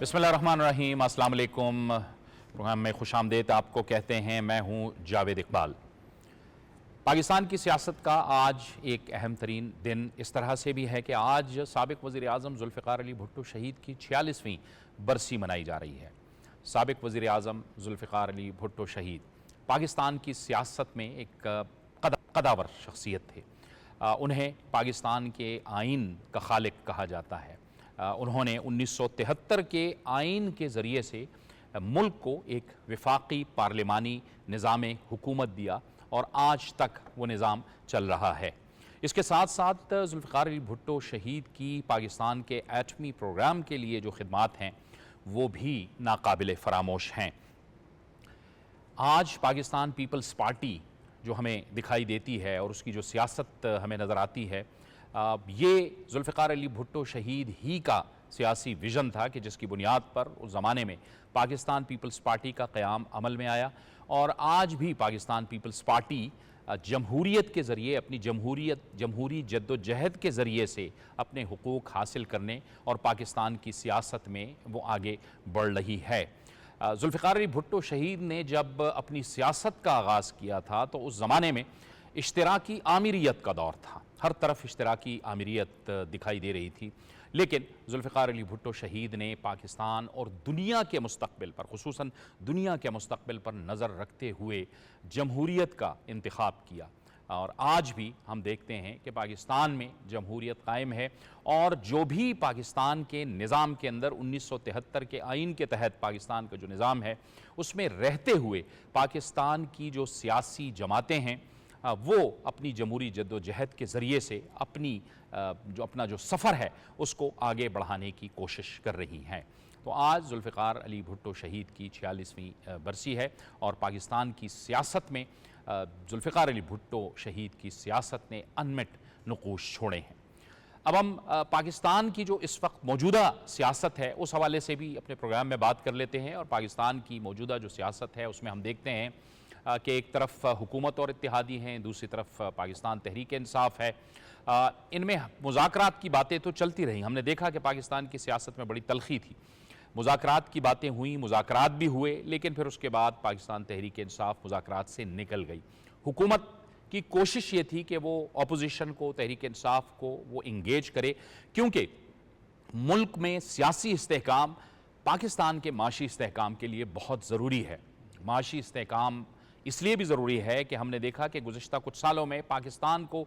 बिस्मिल्लाहिर्रहमानिर्रहीम, अस्सलाम वालेकुम। प्रोग्राम में खुशामदीद आपको कहते हैं। मैं हूँ जावेद इकबाल। पाकिस्तान की सियासत का आज एक अहम तरीन दिन इस तरह से भी है कि आज साबिक वज़ीर आज़म ज़ुल्फ़िकार अली भुट्टो शहीद की 46वीं बरसी मनाई जा रही है। साबिक वज़ीर आज़म ज़ुल्फ़िकार अली भुट्टो शहीद पाकिस्तान की सियासत में एक कदावर शख्सियत थे। उन्हें पाकिस्तान के आइन का खालिक कहा जाता है। उन्होंने 1973 के आइन के ज़रिए से मुल्क को एक वफाकी पार्लिमानी निज़ाम हुकूमत दिया और आज तक वो निज़ाम चल रहा है। इसके साथ साथ ज़ुल्फ़िकार अली भुट्टो शहीद की पाकिस्तान के एटमी प्रोग्राम के लिए जो खिदमात हैं वो भी नाकाबिल फ़रामोश हैं। आज पाकिस्तान पीपल्स पार्टी जो हमें दिखाई देती है और उसकी जो सियासत हमें नज़र आती है, ये ज़ुल्फ़िकार अली भुट्टो शहीद ही का सियासी विज़न था कि जिसकी बुनियाद पर उस ज़माने में पाकिस्तान पीपल्स पार्टी का क़याम अमल में आया। और आज भी पाकिस्तान पीपल्स पार्टी जमहूरियत के ज़रिए अपनी जमहूरी जद्दोजहद के ज़रिए से अपने हुकूक़ हासिल करने और पाकिस्तान की सियासत में वो आगे बढ़ रही है। ज़ुल्फ़िकार अली भुट्टो शहीद ने जब अपनी सियासत का आगाज़ किया था तो उस ज़माने में इश्तराकी आमिरियत का दौर था। हर तरफ इश्तराकी आमिरियत दिखाई दे रही थी। लेकिन ज़ुल्फ़िकार अली भुट्टो शहीद ने पाकिस्तान और दुनिया के मुस्तक़बिल पर, ख़ुसूसन दुनिया के मुस्तक़बिल पर नज़र रखते हुए जमहूरियत का इंतख़ाब किया। और आज भी हम देखते हैं कि पाकिस्तान में जमहूरियत कायम है और जो भी पाकिस्तान के निज़ाम के अंदर 1973 के आइन के तहत पाकिस्तान का जो निज़ाम है उसमें रहते हुए पाकिस्तान की जो सियासी जमातें हैं वो अपनी जमहूरी जद्दोजहद के ज़रिए से अपना जो सफ़र है उसको आगे बढ़ाने की कोशिश कर रही हैं। तो आज ज़ुल्फ़िकार अली भुट्टो शहीद की 46वीं बरसी है और पाकिस्तान की सियासत में ज़ुल्फ़िकार अली भुट्टो शहीद की सियासत ने अनमिट नक़ूश छोड़े हैं। अब हम पाकिस्तान की जो इस वक्त मौजूदा सियासत है उस हवाले से भी अपने प्रोग्राम में बात कर लेते हैं। और पाकिस्तान की मौजूदा जो सियासत है उसमें हम देखते हैं कि एक तरफ हुकूमत और इत्तेहादी हैं, दूसरी तरफ पाकिस्तान तहरीक इंसाफ है। इनमें मुज़ाकरात की बातें तो चलती रहीं। हमने देखा कि पाकिस्तान की सियासत में बड़ी तलख़ी थी। मुज़ाकरात की बातें हुई, मुज़ाकरात भी हुए, लेकिन फिर उसके बाद पाकिस्तान तहरीक इंसाफ मुज़ाकरात से निकल गई। हुकूमत की कोशिश ये थी कि वो अपोजिशन को, तहरीक इंसाफ को वो इंगेज करे, क्योंकि मुल्क में सियासी इस्तेहकाम पाकिस्तान के माशी इस्तेहकाम के लिए बहुत ज़रूरी है। माशी इस्तेहकाम इसलिए भी ज़रूरी है कि हमने देखा कि गुज़िश्ता कुछ सालों में पाकिस्तान को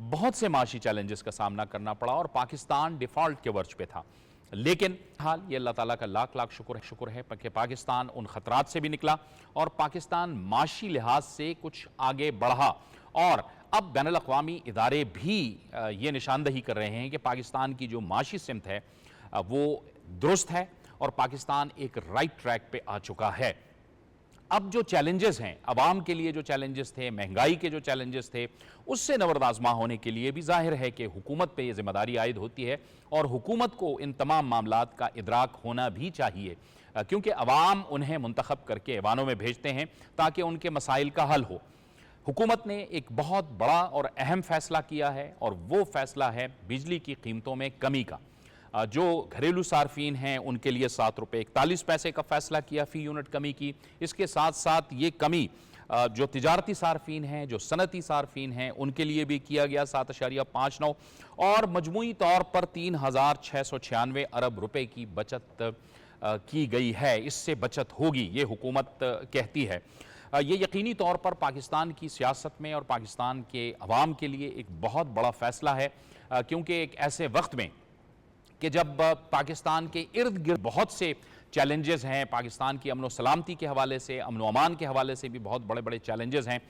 बहुत से माशी चैलेंजेस का सामना करना पड़ा और पाकिस्तान डिफ़ॉल्ट के वर्ज पे था। लेकिन हाल ये अल्लाह ताला का लाख लाख शुक्र है कि पाकिस्तान उन ख़तरात से भी निकला और पाकिस्तान माशी लिहाज से कुछ आगे बढ़ा। और अब बैनुल अक़वामी इदारे भी ये निशानदही कर रहे हैं कि पाकिस्तान की जो माशी सिमत है वो दुरुस्त है और पाकिस्तान एक राइट ट्रैक पे आ चुका है। अब जो चैलेंजेस हैं, अवाम के लिए जो चैलेंजेस थे, महंगाई के जो चैलेंजेस थे, उससे नवरदाज़मा होने के लिए भी ज़ाहिर है कि हुकूमत पे ये ज़िम्मेदारी आयद होती है और हुकूमत को इन तमाम मामलात का इदराक होना भी चाहिए, क्योंकि अवाम उन्हें मुंतखब करके ऐवानों में भेजते हैं ताकि उनके मसाइल का हल हो। हुकूमत ने एक बहुत बड़ा और अहम फ़ैसला किया है और वो फ़ैसला है बिजली की कीमतों में कमी का। जो घरेलू सार्फिन हैं उनके लिए 7 रुपये 41 पैसे का फ़ैसला किया फ़ी यूनिट कमी की। इसके साथ साथ ये कमी जो तिजारती सार्फिन हैं, जो सनती सार्फिन हैं, उनके लिए भी किया गया 7.59 और मजमूई तौर पर 3,696 अरब रुपए की बचत की गई है। इससे बचत होगी, ये हुकूमत कहती है। ये यकीनी तौर पर पाकिस्तान की सियासत में और पाकिस्तान के अवाम के लिए एक बहुत बड़ा फ़ैसला है, क्योंकि एक ऐसे वक्त में कि जब पाकिस्तान के इर्द गिर्द बहुत से चैलेंजेस हैं, पाकिस्तान की अमन व सलामती के हवाले से, अमन व अमान के हवाले से भी बहुत बड़े बड़े चैलेंजेस हैं,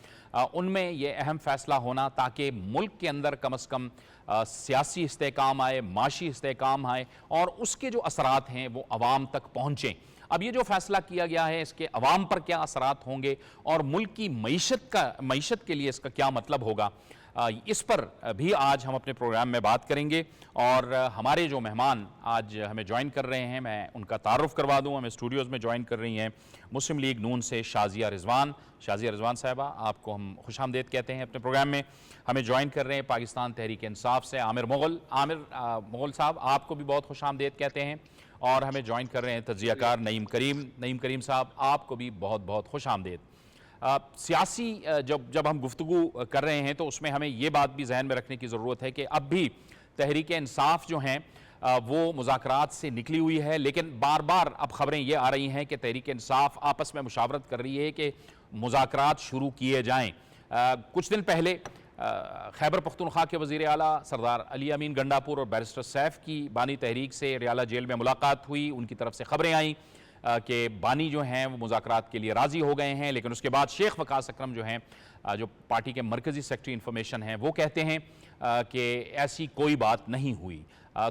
उनमें ये अहम फ़ैसला होना ताकि मुल्क के अंदर कम अज़ कम सियासी इस्तेहकाम आए, माशी इस्तेहकाम आए और उसके जो असरात हैं वो अवाम तक पहुँचें। अब ये जो फ़ैसला किया गया है इसके अवाम पर क्या असरात होंगे और मुल्क की मईशत के लिए इसका क्या मतलब होगा, इस पर भी आज हम अपने प्रोग्राम में बात करेंगे। और हमारे जो मेहमान आज हमें ज्वाइन कर रहे हैं, मैं उनका तारुफ करवा दूं। हमें स्टूडियोज़ में ज्वाइन कर रही हैं मुस्लिम लीग नून से शाज़िया रिजवान। शाज़िया रिजवान साहिबा, आपको हम खुशामदीद कहते हैं अपने प्रोग्राम में। हमें ज्वाइन कर रहे हैं पाकिस्तान तहरीक इंसाफ से आमिर मुग़ल। आमिर मुग़ल साहब, आपको भी बहुत खुशामदीद कहते हैं। और हमें ज्वाइन कर रहे हैं तज्जियाकार नईम करीम साहब, आपको भी बहुत बहुत खुश आमदेद। सियासी जब जब हम गुफ्तगू कर रहे हैं तो उसमें हमें ये बात भी जहन में रखने की ज़रूरत है कि अब भी तहरीक इंसाफ जो हैं वो मुज़ाकरात से निकली हुई है, लेकिन बार बार अब खबरें ये आ रही हैं कि तहरीक इंसाफ आपस में मुशावरत कर रही है कि मुज़ाकरात शुरू किए जाएँ। कुछ दिन पहले खैबर पख्तूनख्वा के वज़ीर आला सरदार अली अमीन गंडापुर और बैरिस्टर सैफ की बानी तहरीक से रियाला जेल में मुलाकात हुई। उनकी तरफ से खबरें आईं कि बानी जो हैं वो मुज़ाकरात के लिए राज़ी हो गए हैं, लेकिन उसके बाद शेख वकास अकरम जो हैं जो पार्टी के मरकज़ी सेक्रेटरी इंफॉर्मेशन हैं वो कहते हैं कि ऐसी कोई बात नहीं हुई।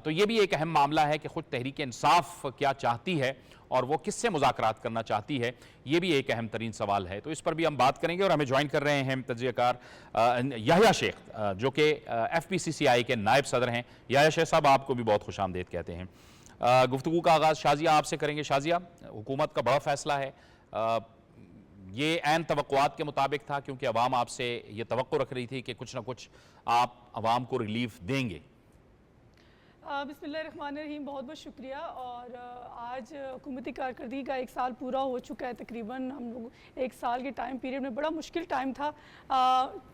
तो ये भी एक अहम मामला है कि खुद तहरीक इंसाफ क्या चाहती है और वो किससे मुज़ाकरात करना चाहती है, ये भी एक अहम तरीन सवाल है। तो इस पर भी हम बात करेंगे और हमें ज्वाइन कर रहे हैं तज्जियाकार याह्या शेख जो कि FPCCI के नायब सदर हैं। याह्या शेख साहब, आपको भी बहुत खुश आमदेद कहते हैं। गुफ्तगू का आगाज़ शाजिया आपसे करेंगे। शाजिया, हुकूमत का बड़ा फैसला है, ये ऐन तवक्कुआत के मुताबिक था क्योंकि अवाम आपसे ये तवक्को रख रही थी कि कुछ ना कुछ आप अवाम को रिलीफ देंगे। बिस्मिल्लाहिर्रहमानिर्रहीम, बहुत बहुत शुक्रिया। और आज हुकूमती कारकर्दगी का 1 साल पूरा हो चुका है तकरीबन। हम लोग 1 साल के टाइम पीरियड में बड़ा मुश्किल टाइम था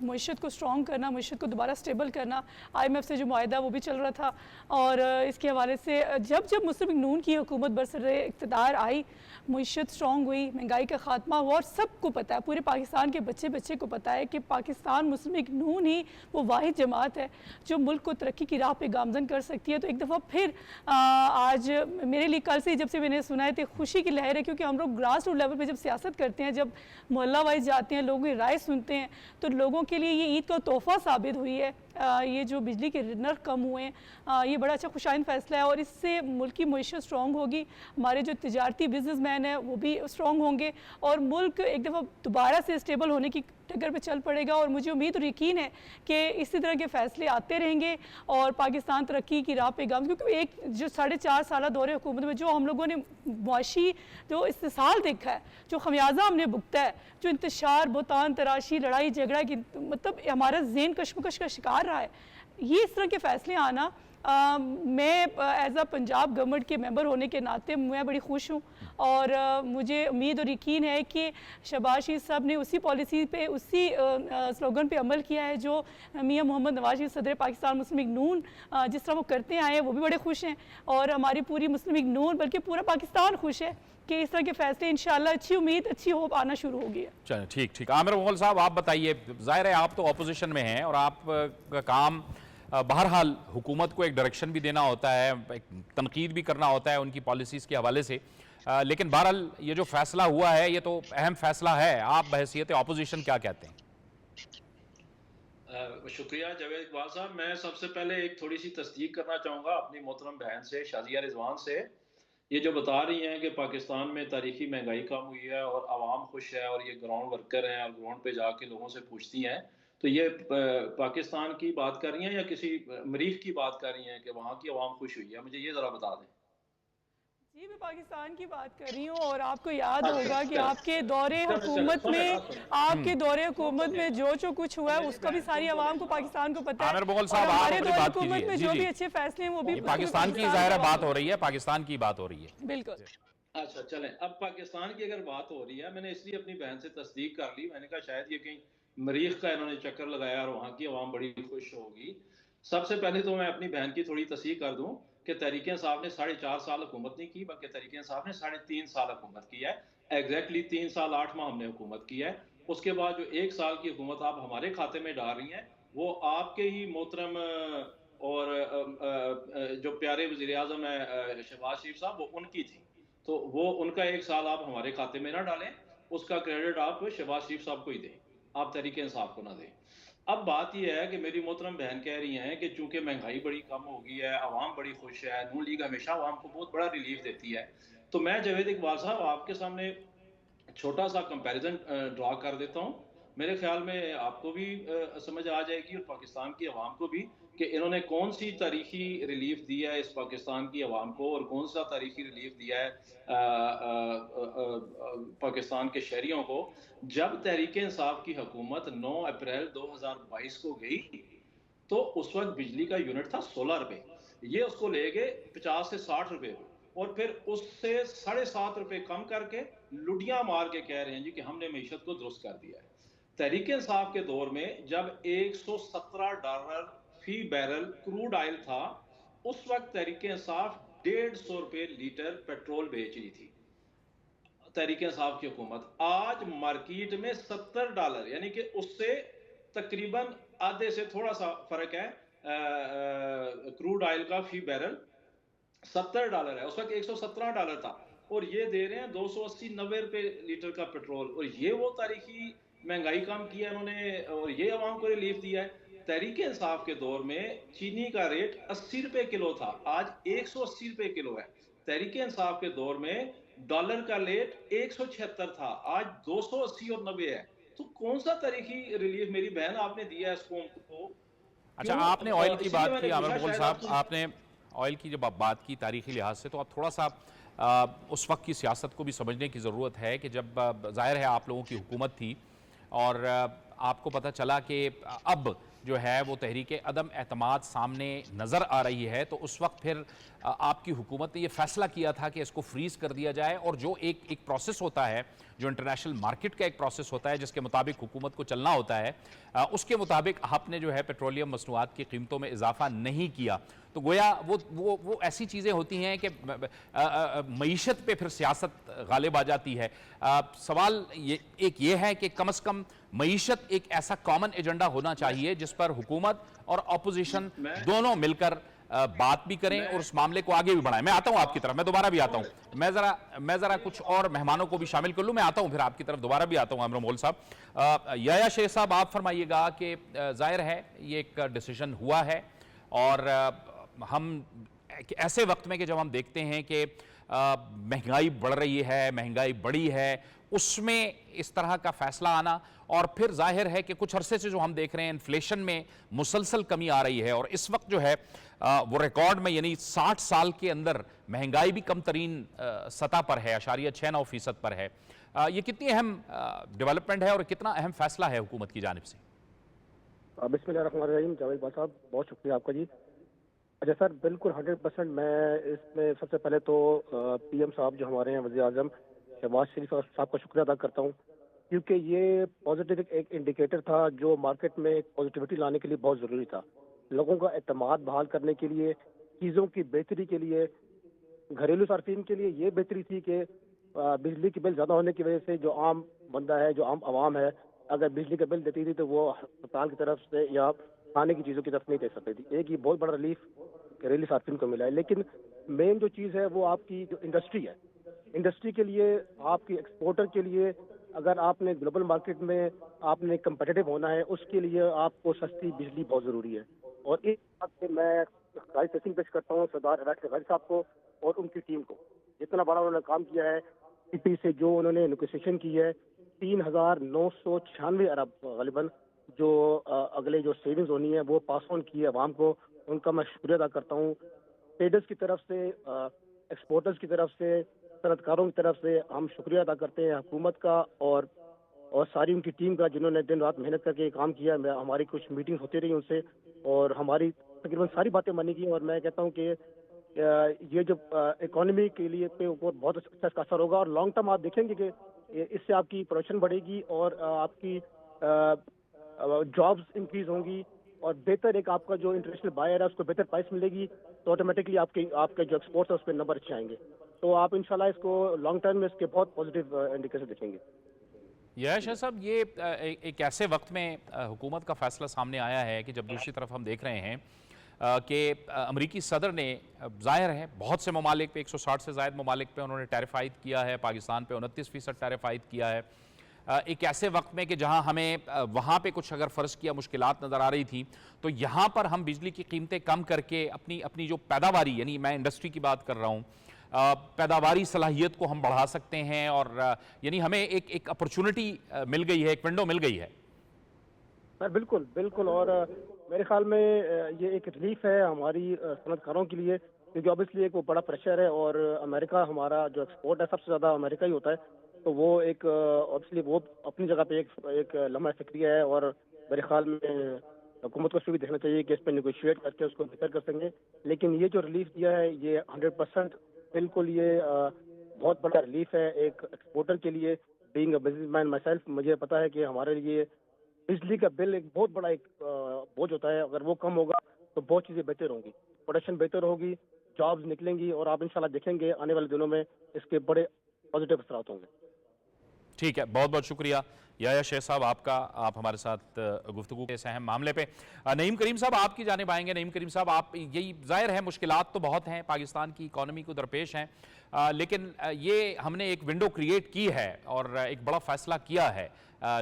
मईशत को स्ट्रॉन्ग करना, मईशत को दोबारा स्टेबल करना। IMF से जो मुआहदा वो भी चल रहा था और इसके हवाले से जब जब मुस्लिम लीग नून की हुकूमत बरसरे इक़्तिदार आई, मईशत स्ट्रॉन्ग हुई, महंगाई का ख़ात्मा हुआ और सबको पता है, पूरे पाकिस्तान के बच्चे बच्चे को पता है कि पाकिस्तान मुस्लिम लीग नून ही वो वाहिद जमात है जो मुल्क को तरक्की की राह पे गामजन कर सकती है। तो एक दफ़ा फिर आज मेरे लिए कल से जब से मैंने सुना है तो खुशी की लहर है, क्योंकि हम लोग ग्रास रूट लेवल पे जब सियासत करते हैं, जब मोहल्ला वाइज जाते हैं, लोगों की राय सुनते हैं, तो लोगों के लिए ये ईद का तोहफ़ा साबित हुई है। ये जो बिजली के नर्ख कम हुए हैं, ये बड़ा अच्छा खुशाइन फ़ैसला है और इससे मुल्क की मईशत स्ट्रॉन्ग होगी, हमारे जो तिजारती बिजनेसमैन हैं वो भी स्ट्रॉन्ग होंगे और मुल्क एक दफ़ा दोबारा से स्टेबल होने की टक्कर पे चल पड़ेगा। और मुझे उम्मीद और यकीन है कि इसी तरह के फ़ैसले आते रहेंगे और पाकिस्तान तरक्की की राह पे गाम, क्योंकि एक जो 4.5 साल दौरे हुकूमत में जो हम लोगों ने मुआशी जो इस्तेसाल देखा है, जो खमियाजा हमने भुगता है, जो इंतशार, बुतान तराशी, लड़ाई झगड़ा की मतलब हमारा ज़हन कशमकश का शिकार रहा है, ये इस तरह के फ़ैसले आना मैं एज अ पंजाब गवर्नमेंट के मेंबर होने के नाते मैं बड़ी खुश हूँ और मुझे उम्मीद और यकीन है कि शहबाज शरीफ साहब ने उसी पॉलिसी पे, उसी स्लोगन पे अमल किया है जो मियां मोहम्मद नवाज शरीफ सदर पाकिस्तान मुस्लिम लीग नून जिस तरह वो करते आए हैं, वो भी बड़े खुश हैं और हमारी पूरी मुस्लिम लीग नून बल्कि पूरा पाकिस्तान खुश है कि इस तरह के फैसले इंशाल्लाह अच्छी उम्मीद, अच्छी होप आना शुरू होगी। चलिए ठीक। आमिर मुगल साहब, आप बताइए, जाहिर है आप तो अपोजिशन में हैं और आपका काम बहरहाल हुकूमत को एक डायरेक्शन भी देना होता है, एक तनकीद भी करना होता है उनकी पॉलिसीज़ के हवाले से, लेकिन बहरहाल ये जो फैसला हुआ है ये तो अहम फैसला है, आप बहैसियत अपोजिशन क्या कहते हैं? शुक्रिया जावेद इकबाल साहब। मैं सबसे पहले एक थोड़ी सी तस्दीक करना चाहूँगा अपनी मोहतरम बहन से, शाजिया रिजवान से। ये जो बता रही हैं कि पाकिस्तान में तारीखी महंगाई कम हुई है और आवाम खुश है और ये ग्राउंड वर्कर हैं और ग्राउंड पे जाके लोगों से पूछती हैं, तो ये पाकिस्तान की बात कर रही हैं या किसी मरीख की बात कर रही हैं कि वहाँ की आवाम खुश हुई है? मुझे ये ज़रा बता दें। जी, मैं पाकिस्तान की बात कर रही हूँ और आपको याद होगा कि आपके दौरे हुकूमत में जो कुछ हुआ है उसका भी सारी आवाम को, पाकिस्तान को पता है। आमिर मुगल साहब, आप अपनी बात कीजिए। हुकूमत में जो भी अच्छे फैसले हैं वो भी पाकिस्तान की ज़ाहिर बात हो रही है, पाकिस्तान की बात हो रही है। बिल्कुल। अच्छा चलें, अब पाकिस्तान की अगर बात हो रही है, मैंने इसलिए अपनी बहन से तस्दीक कर ली, मैंने कहा शायद ये कहीं मरीख का इन्होंने चक्कर लगाया और वहाँ की आवाम बड़ी खुश होगी। सबसे पहले तो मैं अपनी बहन की थोड़ी तस्दीक कर दूँ कि तहरीक इंसाफ ने 4.5 साल हुकूमत नहीं की, बल्कि तहरीक इंसाफ ने 3.5 साल हुकूमत की है। एग्जैक्टली 3 साल 8 माह हमने हुकूमत की है। उसके बाद जो 1 साल की हुकूमत आप हमारे खाते में डाल रही हैं, वो आपके ही मोहतरम और जो प्यारे वज़ीर आज़म है शहबाज शरीफ साहब, वो उनकी थी। तो वो उनका 1 साल आप हमारे खाते में ना डालें, उसका क्रेडिट आप शहबाज शरीफ साहब को ही दें, आप तहरीक इंसाफ को ना दें। अब बात यह है कि मेरी मोहतरम बहन कह रही हैं कि चूंकि महंगाई बड़ी कम हो गई है, आवाम बड़ी खुश है, नून लीग हमेशा आवाम को बहुत बड़ा रिलीफ देती है। तो मैं जावेद इकबाल साहब आपके सामने छोटा सा कंपैरिजन ड्रा कर देता हूँ। मेरे ख्याल में आपको भी समझ आ जाएगी और पाकिस्तान की आवाम को भी कि इन्होंने कौन सी तारीखी रिलीफ दिया है इस पाकिस्तान की आवाम को और कौन सा तारीखी रिलीफ दिया है पाकिस्तान के शहरियों को। जब तहरीक इंसाफ की हुकूमत 9 अप्रैल 2022 को गई तो उस वक्त बिजली का यूनिट था 16 रुपए, ये उसको ले गए 50 से 60 रुपए। और फिर उससे 7.5 रुपए कम करके लुटियां मार के कह रहे हैं जी कि हमने मीशत को दुरुस्त कर दिया है। तहरीक इंसाफ के दौर में जब $117 फी बैरल क्रूड ऑयल था, उस वक्त तहरीक इंसाफ ₹150 लीटर पेट्रोल बेच रही थी, तहरीक इंसाफ की हुकूमत। आज मार्केट में $70, यानी कि उससे तकरीबन आधे से थोड़ा सा फर्क है। क्रूड ऑयल का फी बैरल $70 है, उस वक्त $117 था, और ये दे रहे हैं 280-90 रुपए लीटर का पेट्रोल। और ये वो तारीखी महंगाई कम की है उन्होंने, और ये अवाम को रिलीफ दिया है। तहरीक इंसाफ के दौर में चीनी का रेट 80 रुपए किलो था, आज 180 रुपए किलो है। तहरीक इंसाफ के दौर में डॉलर का रेट 176 था, आज 280 और 90 है। तो कौन सा तारीखी रिलीफ मेरी बहन आपने दिया है इस कौम को? अच्छा, क्यों? आपने ऑयल की इसीलिए बात मैंने की आमिर पूछा, मुगल शायद साहब, आप आपने ऑयल की जब आप बात की तारीखी लिहाज से, तो आप थोड़ा सा उस वक्त की सियासत को भी समझने की ज़रूरत है कि जब ज़ाहिर है आप लोगों की हुकूमत थी और आपको पता चला कि अब जो है वो तहरीक अदम एतमाद सामने नज़र आ रही है, तो उस वक्त फिर आपकी हुकूमत ने ये फैसला किया था कि इसको फ्रीज़ कर दिया जाए, और जो एक प्रोसेस होता है, जो इंटरनेशनल मार्केट का एक प्रोसेस होता है जिसके मुताबिक हुकूमत को चलना होता है, उसके मुताबिक आपने जो है पेट्रोलियम मसनूआत की कीमतों में इजाफा नहीं किया। तो गोया वो ऐसी चीज़ें होती हैं कि मईशत पे फिर सियासत गालिब आ जाती है। सवाल ये है कि कम से कम मईशत एक ऐसा कॉमन एजेंडा होना चाहिए जिस पर हुकूमत और अपोजिशन दोनों मिलकर बात भी करें और उस मामले को आगे भी बढ़ाएं। मैं आता हूं आपकी तरफ, मैं दोबारा भी आता हूं। मैं जरा कुछ और मेहमानों को भी शामिल कर लूं, मैं आता हूं फिर आपकी तरफ दोबारा भी आता हूं। आमिर मोल साहब, याया शेख साहब, आप फरमाइएगा कि जाहिर है ये एक डिसीजन हुआ है, और हम ऐसे वक्त में कि जब हम देखते हैं कि महंगाई बढ़ रही है, महंगाई बढ़ी है, उसमें इस तरह का फैसला आना, और फिर जाहिर है कि कुछ अरसे से जो हम देख रहे हैं इन्फ्लेशन में मुसलसल कमी आ रही है, और इस वक्त जो है वो रिकॉर्ड में, यानी 60 साल के अंदर महंगाई भी कम तरीन सतह पर है, 0.69% पर है। ये कितनी अहम डेवलपमेंट है और कितना अहम फैसला है हुकूमत की जानिब से? बिस्मिल्लाहिर्रहमानिर्रहीम। जावेद साहब, बहुत शुक्रिया आपका जी। अच्छा सर, बिल्कुल 100% मैं इसमें सबसे पहले तो पीएम साहब जो हमारे हैं, वज़ीर आज़म शहबाज शरीफ साहब का शुक्रिया अदा करता हूँ, क्योंकि ये पॉजिटिव एक इंडिकेटर था जो मार्केट में एक पॉजिटिविटी लाने के लिए बहुत ज़रूरी था। लोगों का एतमाद बहाल करने के लिए, चीज़ों की बेहतरी के लिए, घरेलू सार्फिन के लिए ये बेहतरी थी कि बिजली की बिल ज़्यादा होने की वजह से जो आम बंदा है, जो आम आवाम है, अगर बिजली का बिल देती थी तो वो अस्पताल की तरफ से या खाने की चीज़ों की तरफ नहीं दे सकती थी। एक ये बहुत बड़ा रिलीफ घरेलू सार्फिन को मिला है। लेकिन मेन जो चीज़ है वो आपकी जो इंडस्ट्री है, इंडस्ट्री के लिए, आपकी एक्सपोर्टर के लिए, अगर आपने ग्लोबल मार्केट में आपने कंपेटिटिव होना है, उसके लिए आपको सस्ती बिजली बहुत ज़रूरी है। और इस बात से मैं खास तहसीन पेश करता हूँ सरदार अरशद गनी साहब को और उनकी टीम को, जितना बड़ा उन्होंने काम किया है। सीपी से जो उन्होंने नेगोशिएशन की है, 3,996 अरब गालिबन जो अगले जो सेविंग्स होनी है वो पास ऑन की है अवाम को, उनका मैं शुक्रिया अदा करता हूँ। ट्रेडर्स की तरफ से, एक्सपोर्टर्स की तरफ से, सनतकारों की तरफ से हम शुक्रिया अदा करते हैं हुकूमत का और सारी उनकी टीम का, जिन्होंने दिन रात मेहनत करके काम किया। मैं हमारी कुछ मीटिंग्स होती रही उनसे और हमारी तकरीबन सारी बातें मानी गई, और मैं कहता हूँ कि ये जो इकोनॉमी के लिए पे ऊपर बहुत अच्छा इसका असर होगा, और लॉन्ग टर्म आप देखेंगे कि इससे आपकी प्रोडक्शन बढ़ेगी और आपकी जॉब्स इंक्रीज होंगी, और बेहतर एक आपका जो इंटरनेशनल बायर है उसको बेहतर प्राइस मिलेगी, तो ऑटोमेटिकली आपके जो एक्सपोर्ट्स है उस पर नंबर अच्छे आएंगे। तो आप इंशाल्लाह इसको लॉन्ग टर्म में इसके बहुत पॉजिटिव इंडिकेशन देखेंगे। यश साहब, ये एक ऐसे वक्त में हुकूमत का फैसला सामने आया है कि जब दूसरी तरफ हम देख रहे हैं कि अमरीकी सदर ने, जाहिर है बहुत से ममालिक पे, 160 से ज़ायद ममालिक पे उन्होंने टैरिफ आयद किया है, पाकिस्तान पे 29% टैरिफ आयद किया है। एक ऐसे वक्त में कि जहां हमें वहां पे कुछ अगर फ़र्ज़ किया मुश्किलात नज़र आ रही थी, तो यहाँ पर हम बिजली की कीमतें कम करके अपनी जो पैदावारी, यानी मैं इंडस्ट्री की बात कर रहा हूँ, पैदावारी सलाहियत को हम बढ़ा सकते हैं, और यानी हमें एक अपॉर्चुनिटी मिल गई है, एक विंडो मिल गई है। सर बिल्कुल बिल्कुल, और मेरे ख्याल में ये एक रिलीफ है हमारी सनतकारों के लिए, क्योंकि ऑब्वियसली एक वो बड़ा प्रेशर है, और अमेरिका हमारा जो एक्सपोर्ट है सबसे ज़्यादा अमेरिका ही होता है, तो वो एक ऑब्वियसली वो अपनी जगह पे एक लम्हा फिक्रिया है, और मेरे ख्याल में हुकूमत को भी देखना चाहिए कि इस पर निगोशिएट करके उसको बेहतर कर सकेंगे। लेकिन ये जो रिलीफ दिया है ये 100% बिल्कुल ये बहुत बड़ा रिलीफ है एक एक्सपोर्टर के लिए। Being a businessman my self, मुझे पता है कि हमारे लिए बिजली का बिल एक बहुत बड़ा एक बोझ होता है। अगर वो कम होगा तो बहुत चीज़ें बेहतर होंगी, प्रोडक्शन बेहतर होगी, जॉब्स निकलेंगी और आप इंशाल्लाह देखेंगे आने वाले दिनों में इसके बड़े पॉजिटिव असरात होंगे। ठीक है, बहुत बहुत शुक्रिया याया शेख साहब आपका, आप हमारे साथ गुफ्तगू के इस अहम मामले पे। नईम करीम साहब आपकी जानिब आएंगे। नईम करीम साहब, आप यही जाहिर है मुश्किलात तो बहुत हैं, पाकिस्तान की इकॉनमी को दरपेश हैं, लेकिन ये हमने एक विंडो क्रिएट की है और एक बड़ा फैसला किया है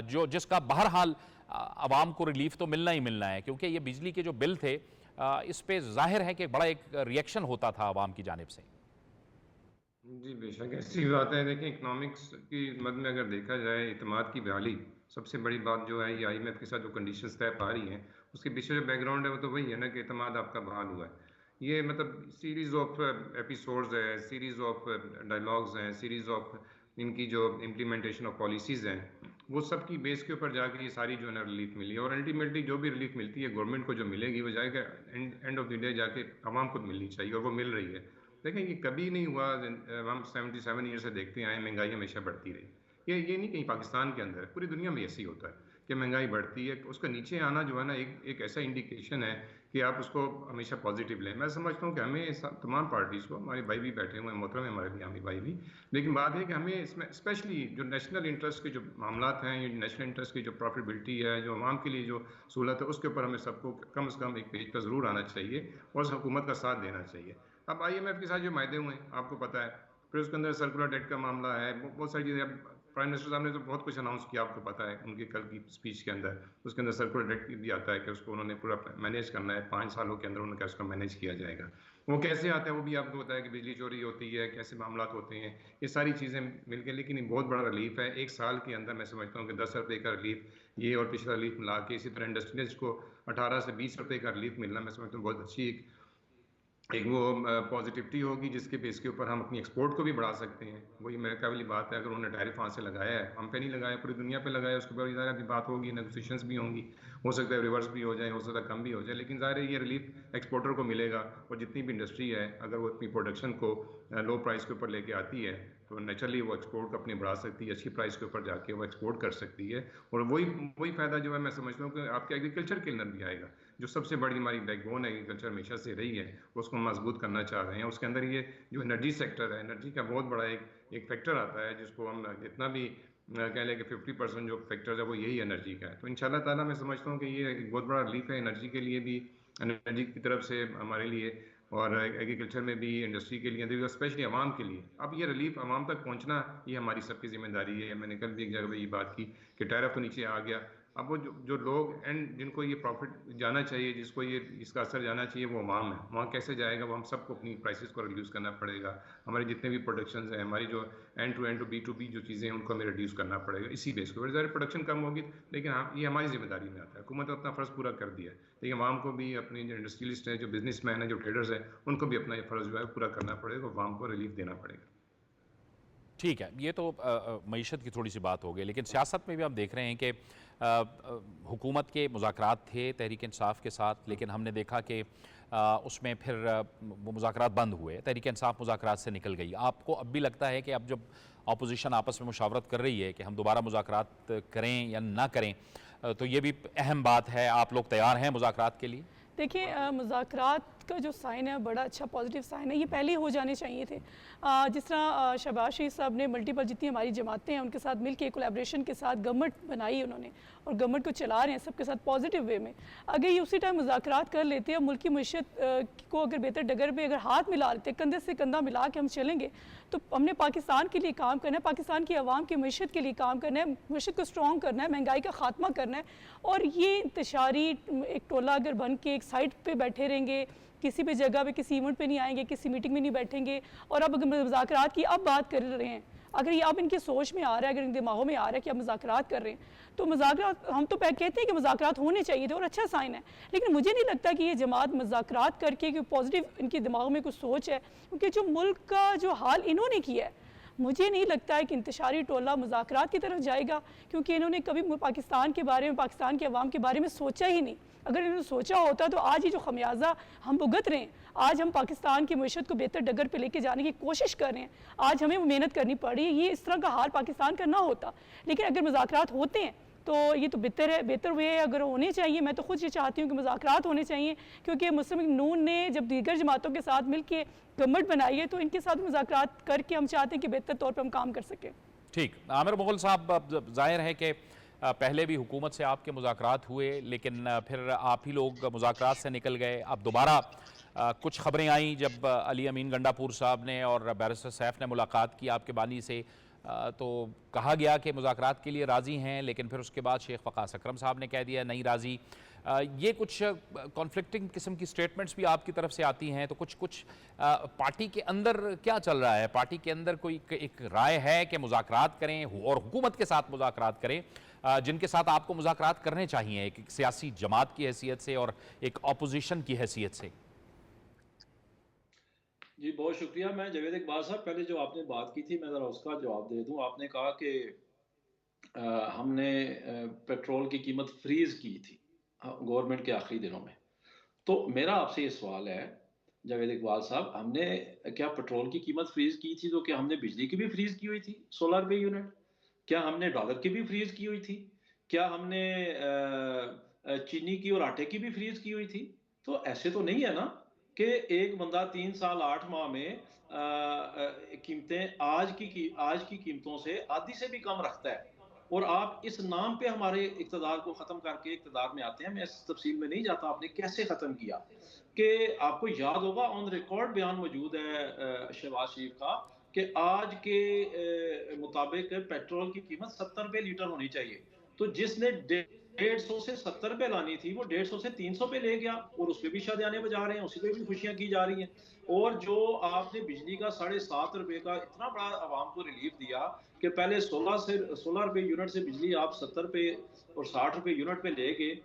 जो जिसका बहरहाल आवाम को रिलीफ तो मिलना ही मिलना है, क्योंकि ये बिजली के जो बिल थे इस पे जाहिर है कि बड़ा एक रिएक्शन होता था आवाम की जानिब से। जी बेशक ऐसी बात है। देखिए इकोनॉमिक्स की मद में अगर देखा जाए इतमाद की बहाली सबसे बड़ी बात जो है, ये IMF के साथ जो कंडीशंस तय पा रही हैं उसके पीछे जो बैकग्राउंड है वो तो वही है ना कि इतमाद आपका बहाल हुआ है। ये मतलब सीरीज ऑफ एपिसोड्स है, सीरीज ऑफ डायलॉग्स हैं, सीरीज ऑफ इनकी जो इम्प्लीमेंटेशन ऑफ पॉलिसीज़ हैं, वो सब की बेस के ऊपर जाके ये सारी जो है ना रिलीफ मिली है। और अल्टीमेटली जो भी रिलीफ मिलती है गवर्नमेंट को जो मिलेगी वो जाएगा एंड ऑफ द डे जाके आवाम को मिलनी चाहिए, और वो मिल रही है। देखें ये कभी नहीं हुआ, हम 77 ईयर से देखते आए महंगाई हमेशा बढ़ती रही। ये नहीं कहीं पाकिस्तान के अंदर, पूरी दुनिया में ऐसे ही होता है कि महंगाई बढ़ती है, उसका नीचे आना जो है ना एक ऐसा इंडिकेशन है कि आप उसको हमेशा पॉजिटिव लें। मैं समझता हूँ कि हमें तमाम पार्टीज़ को, हमारे भाई भी बैठे हुए हैं मोहतरम, हमारे भी आमी भाई भी, लेकिन बात है कि हमें इसमें स्पेशली जो नेशनल इंटरेस्ट के जो मामला हैं, ये नेशनल इंटरेस्ट की जो प्रॉफिटेबिलिटी है, जो आवाम के लिए जो सहूलत है, उसके ऊपर हमें सबको कम से कम एक पेज पर ज़रूर आना चाहिए और हुकूमत का साथ देना चाहिए। अब IMF के साथ जो मायदे हुए हैं आपको पता है, फिर उसके अंदर सर्कुलर डेट का मामला है, बहुत सारी चीज़ें। अब प्राइम मिनिस्टर साहब ने तो बहुत कुछ अनाउंस किया, आपको पता है उनकी कल की स्पीच के अंदर, उसके अंदर सर्कुलर डेट भी आता है कि उसको उन्होंने पूरा मैनेज करना है, 5 सालों के अंदर उन्होंने उसको मैनेज किया जाएगा। वो कैसे आता है वो भी आपको पता है कि बिजली चोरी होती है, कैसे मामला होते हैं, ये सारी चीज़ें मिलकर, लेकिन ये बहुत बड़ा रिलीफ है। 1 साल के अंदर मैं समझता हूँ कि 10 रुपये का रिलीफ, ये और पिछला रिलीफ मिला के, इसी तरह इंडस्ट्रियलिस्ट को 18 से 20 रुपये का रिलीफ मिलना, मैं समझता हूँ बहुत अच्छी एक वो पॉजिटिविटी होगी, जिसके बेस के ऊपर हम अपनी एक्सपोर्ट को भी बढ़ा सकते हैं। वही अमेरिका वाली बात है, अगर उन्होंने टैरिफ वहाँ से लगाया है, हम पे नहीं लगाया, पूरी दुनिया पे लगाया, उसके ऊपर ज़ाहिर है बात होगी, नेगोशिएशंस भी होंगी, हो सकता है रिवर्स भी हो जाए, हो सकता है कम भी हो जाए, लेकिन ज़ाहिर है ये रिलीफ एक्सपोर्टर को मिलेगा। और जितनी भी इंडस्ट्री है अगर वो अपनी प्रोडक्शन को लो प्राइस के ऊपर लेके आती है तो नेचुरली वो एक्सपोर्ट को अपनी बढ़ा सकती है, अच्छी प्राइस के ऊपर जाके वो एक्सपोर्ट कर सकती है। और वही फ़ायदा जो है मैं समझता हूँ कि आपके एग्रीकल्चर के अंदर भी आएगा, जो सबसे बड़ी हमारी बैकबोन एग्रीकल्चर हमेशा से रही है, उसको मजबूत करना चाह रहे हैं। उसके अंदर ये जो एनर्जी सेक्टर है, एनर्जी का बहुत बड़ा एक फैक्टर आता है, जिसको हम जितना भी कह लें कि 50% जो फैक्टर है वो यही एनर्जी का है। तो इंशाल्लाह ताला मैं समझता हूँ कि ये एक बहुत बड़ा रिलीफ है एनर्जी के लिए भी, एनर्जी की तरफ से हमारे लिए, और एग्रीकल्चर में भी, इंडस्ट्री के लिए, स्पेशली आवाम के लिए। अब ये रिलीफ आवाम तक पहुँचना ये हमारी सबकी जिम्मेदारी है। मैंने कल भी एक जगह पर ये बात की कि टैरिफ तो नीचे आ गया, अब वो जो लोग एंड जिनको ये प्रॉफिट जाना चाहिए, जिसको ये इसका असर जाना चाहिए, वो अवाम है। वहाँ कैसे जाएगा? वो हम सबको अपनी प्राइसेस को रिड्यूस करना पड़ेगा। हमारे जितने भी प्रोडक्शन हैं, हमारी जो एंड टू B2B जो चीज़ें हैं, उनको हमें रिड्यूस करना पड़ेगा। इसी बेस पर ज़्यादा प्रोडक्शन कम होगी, लेकिन हाँ ये हमारी जिम्मेदारी में आता है। हुकूमत ने अपना फ़र्ज़ पूरा कर दिया है, लेकिन अवाम को भी, अपने जो इंडस्ट्रियलिस्ट हैं, जो बिजनेसमैन हैं, जो ट्रेडर्स हैं, उनको भी अपना ये फ़र्ज़ जो है पूरा करना पड़ेगा, अवाम को रिलीफ देना पड़ेगा। ठीक है, ये तो मईशत की थोड़ी सी बात हो गई, लेकिन सियासत में भी हम देख रहे हैं कि हुकूमत के मुज़ाकरात थे तहरीक इंसाफ के साथ, लेकिन हमने देखा कि उसमें फिर वो मुज़ाकरात बंद हुए, तहरीक इंसाफ मुज़ाकरात से निकल गई। आपको अब भी लगता है कि अब जब अपोजिशन आपस में मुशावरत कर रही है कि हम दोबारा मुज़ाकरात करें या ना करें, तो ये भी अहम बात है, आप लोग तैयार हैं मुज़ाकरात के लिए? देखिए, मुज़ाकरात का जो साइन है बड़ा अच्छा पॉजिटिव साइन है, ये पहले ही हो जाने चाहिए थे। जिस तरह शहबाज शरीफ साहब ने मल्टीपल जितनी हमारी जमातें हैं उनके साथ मिलकर कोलैबोरेशन के साथ गवर्नमेंट बनाई उन्होंने, और गवर्नमेंट को चला रहे हैं सबके साथ पॉजिटिव वे में। अगर ये उसी टाइम मुज़ाकरात कर लेते हैं, मुल्क की मईशत को अगर बेहतर डगर पे अगर हाथ मिला लेते, कंधे से कंधा मिला के हम चलेंगे, तो हमने पाकिस्तान के लिए काम करना है, पाकिस्तान की आवाम की मईशत के लिए काम करना है, मईशत को स्ट्रॉन्ग करना है, महंगाई का खात्मा करना है। और ये इंतशारी एक टोला अगर बन के एक साइड पे बैठे रहेंगे, किसी भी जगह पे किसी इवेंट पे नहीं आएंगे, किसी मीटिंग में नहीं बैठेंगे, और अब अगर मुज़ाकरात की अब बात कर रहे हैं, अगर ये अब इनकी सोच में आ रहा है, अगर इनके दिमागों में आ रहा है कि अब मुज़ाकरात कर रहे हैं, तो मुज़ाकरात हम तो कहते हैं कि मुज़ाकरात होने चाहिए थे और अच्छा साइन है, लेकिन मुझे नहीं लगता कि ये जमात मुज़ाकरात करके कि पॉजिटिव इनके दिमागों में कुछ सोच है, क्योंकि जो मुल्क का जो हाल इन्होंने किया है, मुझे नहीं लगता है कि इंतशारी टोला मुज़ाकरात की तरफ जाएगा, क्योंकि इन्होंने कभी पाकिस्तान के बारे में, पाकिस्तान के अवाम के बारे में सोचा ही नहीं। अगर इन्होंने सोचा होता तो आज ही जो खमियाजा हम भुगत रहे हैं, आज हम पाकिस्तान की मईशत को बेहतर डगर पे लेके जाने की कोशिश कर रहे हैं, आज हमें वो मेहनत करनी पड़ी, ये इस तरह का हाल पाकिस्तान का ना होता। लेकिन अगर मुज़ाकरात होते हैं तो ये तो बेहतर है, बेहतर वे अगर होने चाहिए। मैं तो खुद ये चाहती हूँ कि मुज़ाकरात होने चाहिए, क्योंकि मुस्लिम लीग नून ने जब दीगर जमातों के साथ मिल के गवर्नमेंट बनाई है तो इनके साथ मुज़ाकरात करके हम चाहते हैं कि बेहतर तौर पर हम काम कर सकें। ठीक, आमिर मुग़ल साहब, जाहिर है कि पहले भी हुकूमत से आपके मुज़ाकरात हुए, लेकिन फिर आप ही लोग मुज़ाकरात से निकल गए। अब दोबारा कुछ खबरें आई जब अली अमीन गंडापुर साहब ने और बैरिस्टर सैफ ने मुलाकात की आपके बानी से, तो कहा गया कि मुज़ाकरात के लिए राज़ी हैं, लेकिन फिर उसके बाद शेख वक़ास अकरम साहब ने कह दिया नहीं राज़ी। ये कुछ कॉन्फ्लिक्टिंग किस्म की स्टेटमेंट्स भी आपकी तरफ से आती हैं, तो कुछ पार्टी के अंदर क्या चल रहा है? पार्टी के अंदर कोई एक राय है कि मुज़ाकरात करें और हुकूमत के साथ मुज़ाकरात करें, जिनके साथ आपको मुज़ाकरात करने चाहिए एक सियासी जमात की हैसियत से और एक अपोजिशन की हैसियत से? जी बहुत शुक्रिया। मैं जावेद इकबाल साहब, पहले जो आपने बात की थी मैं ज़रा उसका जवाब दे दूं। आपने कहा कि हमने पेट्रोल की कीमत फ्रीज की थी गवर्नमेंट के आखिरी दिनों में। तो मेरा आपसे ये सवाल है जावेद इकबाल साहब, हमने क्या पेट्रोल की कीमत फ्रीज की थी तो क्या हमने बिजली की भी फ्रीज की हुई थी 16 रुपये यूनिट? क्या हमने डॉलर की भी फ्रीज की हुई थी? क्या हमने चीनी की और आटे की भी फ्रीज की हुई थी? तो ऐसे तो नहीं है ना कि एक बंदा 3 साल 8 माह में कीमतें आज की कीमतों से आधी से भी कम रखता है, और आप इस नाम पे हमारे इक़्तिदार को ख़त्म करके इक़्तिदार में आते हैं। मैं इस तफसील में नहीं जाता आपने कैसे ख़त्म किया, कि आपको याद होगा ऑन रिकॉर्ड बयान मौजूद है शहबाज शरीफ का कि आज के मुताबिक पेट्रोल की कीमत 70 रुपये लीटर होनी चाहिए। तो जिसने 150 से 70 रुपये लानी थी वो 150 से 300 पे ले गया, और उस पर भी शादियाने बजा रहे हैं, उसी पे भी खुशियां की जा रही हैं। और जो आपने बिजली का 7.5 रुपये का इतना बड़ा आवाम को रिलीफ दिया कि पहले 16 रुपये यूनिट से बिजली आप 70 रुपये और 60 रुपये यूनिट पे ले गए,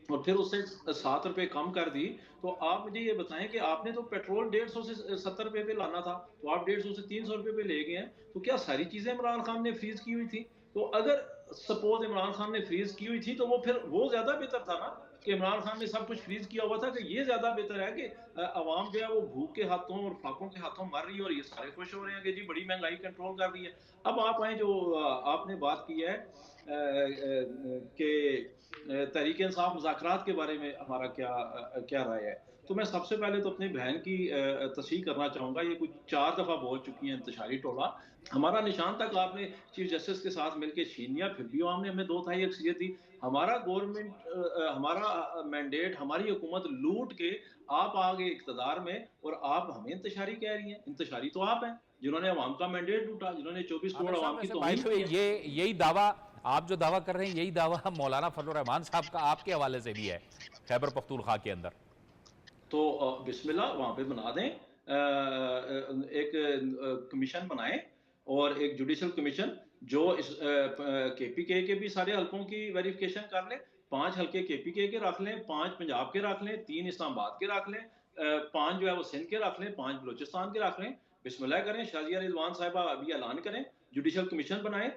और फिर उससे 7 रुपये कम कर दी। तो आप मुझे ये बताएं कि आपने तो पेट्रोल 150 से 70 रुपये पे लाना था, तो आप 150 से 300 रुपये पे ले गए हैं। तो क्या सारी चीजें इमरान खान ने फ्रीज की हुई थी? तो अगर सपोज इमरान खान ने फ्रीज की हुई थी तो वो फिर वो ज्यादा बेहतर था ना कि इमरान खान ने सब कुछ फ्रीज किया हुआ था, कि ये ज्यादा बेहतर है कि अवाम जो है वो भूख के हाथों और फाकों के हाथों मर रही है और ये सारे खुश हो रहे हैं कि जी बड़ी महंगाई कंट्रोल कर रही है। अब आप आए जो आपने बात की है कि तहरीक इंसाफ मुज़ाकरात के बारे में हमारा क्या राय है। तो मैं सबसे पहले तो अपनी बहन की तस्हीह करना चाहूँगा। ये कुछ 4 दफ़ा बोल चुकी हैं इंतशारी टोला। हमारा निशान तक आपने चीफ जस्टिस के साथ मिलकर छीन लिया, फिर भी आवाम ने हमें 2/3 अक्सरियत दी। हमारा गवर्नमेंट हमारा मैंडेट, हमारी हुकूमत लूट के आप आ गए इक़्तिदार में, और आप हमें इंतशारी कह रही हैं। इंतशारी तो आप हैं जिन्होंने अवाम का मैंडेट लूटा, जिन्होंने 24 करोड़ अवाम की तौहीन। ये यही दावा आप जो दावा कर रहे हैं, यही दावा मौलाना फजलुर रहमान साहब का आपके हवाले से भी है खैबर पख्तूनख्वा के अंदर। तो बिस्मिल्लाह वहां पे बना दें, एक कमीशन बनाएं, और एक जुडिशल कमीशन जो इस केपीके के भी सारे हलकों की वेरिफिकेशन कर ले। 5 हल्के केपीके के रख लें, 5 पंजाब के रख लें, 3 इस्लामाबाद के रख लें, 5 जो है वो सिंध के रख लें, 5 बलोचिस्तान के रख लें। बिस्मिल्लाह करें, शाजिया रिजवान साहिबा अभी ऐलान करें, जुडिशल कमीशन बनाएं।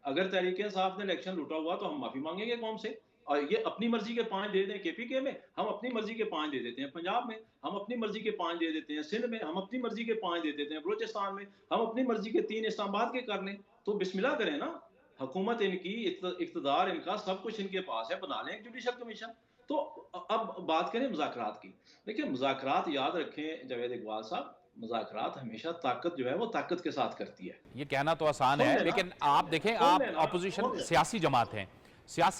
अगर तहरीक इंसाफ ने इलेक्शन लूटा हुआ तो हम माफी मांगेंगे कौम से, और ये अपनी मर्जी के 5 दे दें केपीके में, हम अपनी मर्जी के 5 दे देते हैं पंजाब में, हम अपनी मर्जी के 5 दे देते हैं सिंध में, हम अपनी मर्जी के 5 दे देते हैं बलोचिस्तान में, हम अपनी मर्जी के 3 इस्लामाबाद के कर लें। तो बिस्मिल्लाह करें ना, हुकूमत इनकी, इक़्तिदार इनका, सब कुछ इनके पास है, बना लें एक जुडिशल कमीशन। तो अब बात करें मुज़ाकरात की। देखिए मुज़ाकरात, याद रखें जावेद इकबाल साहब, मुज़ाकरात हमेशा ताकत जो है वो ताकत के साथ करती है। ये कहना तो आसान है, लेकिन आप देखें, आप अपोजिशन सियासी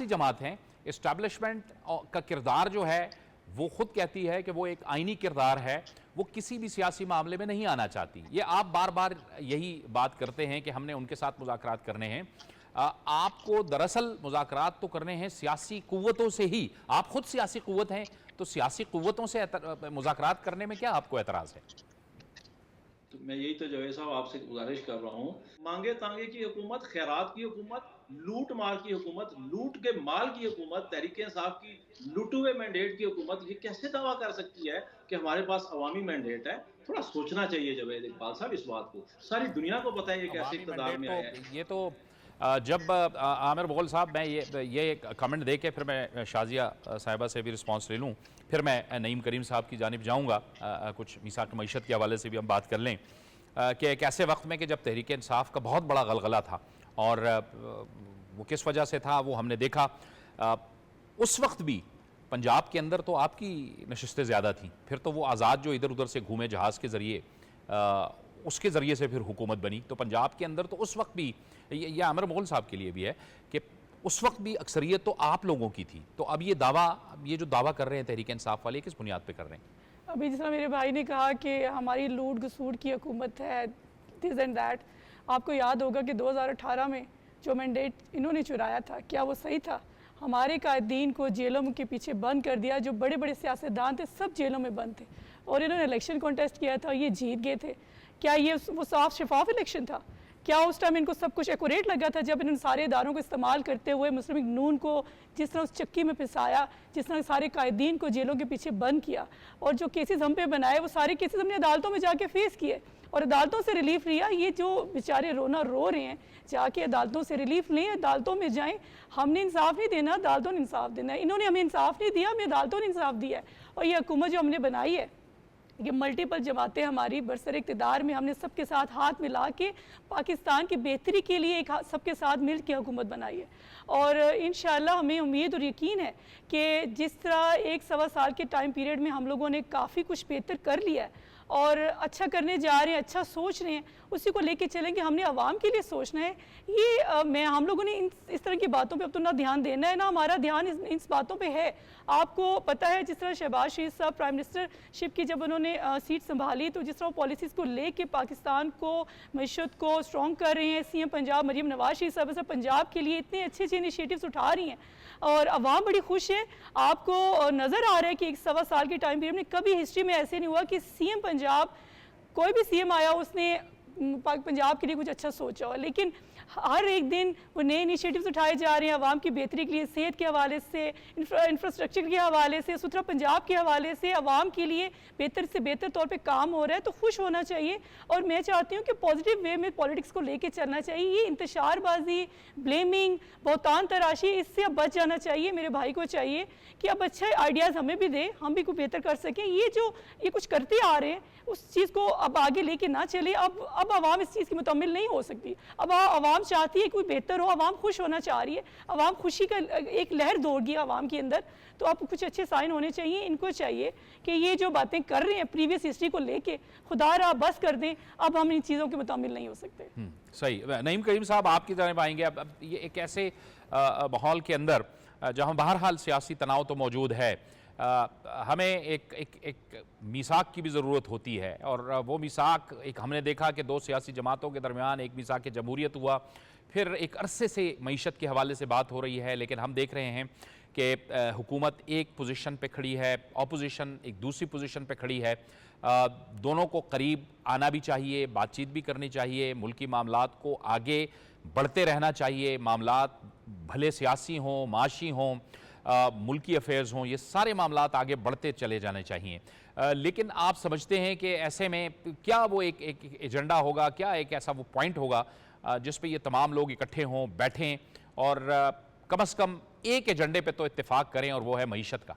जमात हैं, इस्टेब्लिशमेंट का किरदार जो है वो खुद कहती है कि वो एक आईनी किरदार है, वो किसी भी सियासी मामले में नहीं आना चाहती। ये आप बार बार यही बात करते हैं कि हमने उनके साथ मुज़ाकरात करने हैं। आपको दरअसल मुज़ाकरात तो करने हैं सियासी कुव्वतों से ही, आप खुद सियासी कुव्वत हैं, तो सियासी कुव्वतों से मुज़ाकरात करने में क्या आपको एतराज़ है? तो मैं यही तो जवेद साहब आपसे गुजारिश कर रहा हूँ, मांगे तांगे की हुकूमत, खैरात की हुकूमत, लूट मार की हुकूमत, लूट के माल की हुकूमत, तहरीक इंसाफ की लूटे हुए मैंडेट की हुकूमत, ये कैसे दावा कर सकती है कि हमारे पास अवामी मैंडेट है? थोड़ा सोचना चाहिए जवेद इकबाल साहब इस बात को। सारी दुनिया को पता है ये कैसे अवामी इक़्तिदार मैंडेट में तो आया है। ये तो जब आमिर मुग़ल साहब, मैं ये कमेंट दे के फिर मैं शाजिया साहिबा से भी रिस्पांस ले लूँ, फिर मैं नईम करीम साहब की जानिब जाऊँगा। कुछ मीसाक मईशत के हवाले से भी हम बात कर लें कि एक ऐसे वक्त में कि जब तहरीक इंसाफ का बहुत बड़ा गलगला था, और वो किस वजह से था वो हमने देखा। उस वक्त भी पंजाब के अंदर तो आपकी नशिस्तें ज़्यादा थीं, फिर तो वो आज़ाद जो इधर उधर से घूमे जहाज़ के ज़रिए, उसके ज़रिए से फिर हुकूमत बनी। तो पंजाब के अंदर तो उस वक्त भी, ये आमिर मुग़ल साहब के लिए भी है कि उस वक्त भी अक्सरियत तो आप लोगों की थी। तो अब ये जो दावा कर रहे हैं तहरीक इंसाफ वाले, किस बुनियाद पे कर रहे हैं? अभी जिस तरह मेरे भाई ने कहा कि हमारी लूट घसूट की हुकूमत है, दिस एंड दैट, आपको याद होगा कि 2018 में जो मैंडेट इन्होंने चुराया था, क्या वो सही था? हमारे कायदीन को जेलों के पीछे बंद कर दिया, जो बड़े बड़े सियासतदान थे सब जेलों में बंद थे, और इन्होंने इलेक्शन कॉन्टेस्ट किया था, ये जीत गए थे। क्या ये वो साफ शफाफ इलेक्शन था? क्या उस टाइम इनको सब कुछ एक्यूरेट लगा था जब इन्होंने सारे इदारों को इस्तेमाल करते हुए मुस्लिम लीग नून को जिस तरह उस चक्की में पिसाया, जिस तरह सारे कायदीन को जेलों के पीछे बंद किया, और जो केसेस हम पे बनाए वो सारे केसेस हमने अदालतों में जाके फेस किए और अदालतों से रिलीफ लिया। ये जो बेचारे रोना रो रहे हैं, जाके अदालतों से रिलीफ लें, अदालतों में जाएं। हमने इंसाफ नहीं देना, अदालतों ने इंसाफ देना है। इन्होंने हमें इंसाफ नहीं दिया, हमें अदालतों ने इंसाफ दिया है। और ये हुकूमत जो हमने बनाई है, ये मल्टीपल जमातें हमारी बरसर इक़्तिदार में, हमने सबके साथ हाथ मिला के पाकिस्तान की बेहतरी के लिए एक सबके साथ मिल के हुकूमत बनाई है। और इंशाअल्लाह हमें उम्मीद और यकीन है कि जिस तरह 1-1.25 साल के टाइम पीरियड में हम लोगों ने काफ़ी कुछ बेहतर कर लिया है और अच्छा करने जा रहे हैं, अच्छा सोच रहे हैं, उसी को लेके चलेंगे। हमने आवाम के लिए सोचना है। ये हम लोगों ने इस तरह की बातों पे अब तो ना ध्यान देना है, ना हमारा ध्यान इस बातों पे है। आपको पता है जिस तरह शहबाज शरीफ साहब प्राइम मिनिस्टरशिप की जब उन्होंने सीट संभाली, तो जिस तरह पॉलिसीज़ को लेके पाकिस्तान को, मईशत को स्ट्रॉन्ग कर रहे हैं। CM पंजाब मरीम नवाज शरीफ साहब ऐसा पंजाब के लिए इतने अच्छे अच्छे इनिशिएटिव्स उठा रही हैं और अवाम बड़ी खुश है। आपको नज़र आ रहा है कि 1-1.25 साल के टाइम पीरियड में कभी हिस्ट्री में ऐसे नहीं हुआ कि CM पंजाब, कोई भी CM आया उसने पंजाब के लिए कुछ अच्छा सोचा हो। लेकिन हर एक दिन वो नए इनिशिएटिव्स उठाए जा रहे हैं आवाम की बेहतरी के लिए, सेहत के हवाले से, इंफ्रास्ट्रक्चर के हवाले से, सुथरा पंजाब के हवाले से आवाम के लिए बेहतर से बेहतर तौर पे काम हो रहा है। तो खुश होना चाहिए और मैं चाहती हूँ कि पॉजिटिव वे में पॉलिटिक्स को लेके चलना चाहिए। ये इंतशारबाजी, ब्लेमिंग, बहुतान तराशी, इससे अब बच जाना चाहिए। मेरे भाई को चाहिए कि अब अच्छे आइडियाज़ हमें भी दे, हम भी कुछ बेहतर कर सकें। ये कुछ करते आ रहे हैं, उस चीज़ को अब आगे लेके ना चले। अब आवाम इस चीज़ की मुतमिल नहीं हो सकती। अब आवाम चाहती है कोई बेहतर हो, आवाम खुश होना चाह रही है, आवाम खुशी का एक लहर दौड़ गई आवाम के अंदर। तो अब कुछ अच्छे साइन होने चाहिए। इनको चाहिए कि ये जो बातें कर रहे हैं प्रीवियस हिस्ट्री को लेके, खुदा रहा बस कर दें। अब हम इन चीज़ों के मुताबिक नहीं हो सकते। सही। नईम करीम साहब आपकी जानिब आएंगे। अब ये एक ऐसे माहौल के अंदर जहाँ बहरहाल सियासी तनाव तो मौजूद है, हमें एक मीसाक की भी ज़रूरत होती है। और वो मीसाक, एक हमने देखा कि 2 सियासी जमातों के दरमियान एक मीसाक जमहूरियत हुआ, फिर एक अरसे से मईशत के हवाले से बात हो रही है, लेकिन हम देख रहे हैं कि हुकूमत एक पोजीशन पे खड़ी है, ऑपोजिशन एक दूसरी पोजीशन पे खड़ी है। दोनों को करीब आना भी चाहिए, बातचीत भी करनी चाहिए, मुल्की मामलात को आगे बढ़ते रहना चाहिए। मामलात भले सियासी हों, माशी हों, मुल्की अफेयर्स हों, ये सारे मामलात आगे बढ़ते चले जाने चाहिए। लेकिन आप समझते हैं कि ऐसे में क्या वो एक एजेंडा होगा, क्या एक ऐसा वो पॉइंट होगा जिस पे ये तमाम लोग इकट्ठे हों, बैठें और कम से कम एक एजेंडे पे तो इत्तेफाक करें, और वो है मईशत का?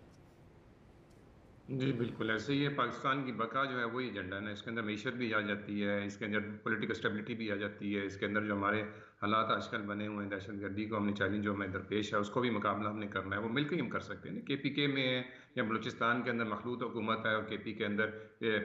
जी बिल्कुल ऐसे ही है। पाकिस्तान की बका जो है वही एजेंडा है ना। इसके अंदर मईशत भी आ जाती है, इसके अंदर पॉलिटिकल स्टेबिलिटी भी आ जाती है, इसके अंदर जो हमारे हालात आजकल बने हुए हैं, दहशतगर्दी को हमने चैलेंज जो हमें दरपेश है उसको भी मुकाबला हमने करना है, वो मिलकर ही हम कर सकते हैं। KPK में है या बलूचिस्तान के अंदर मखलूत हुकूमत है और KP के अंदर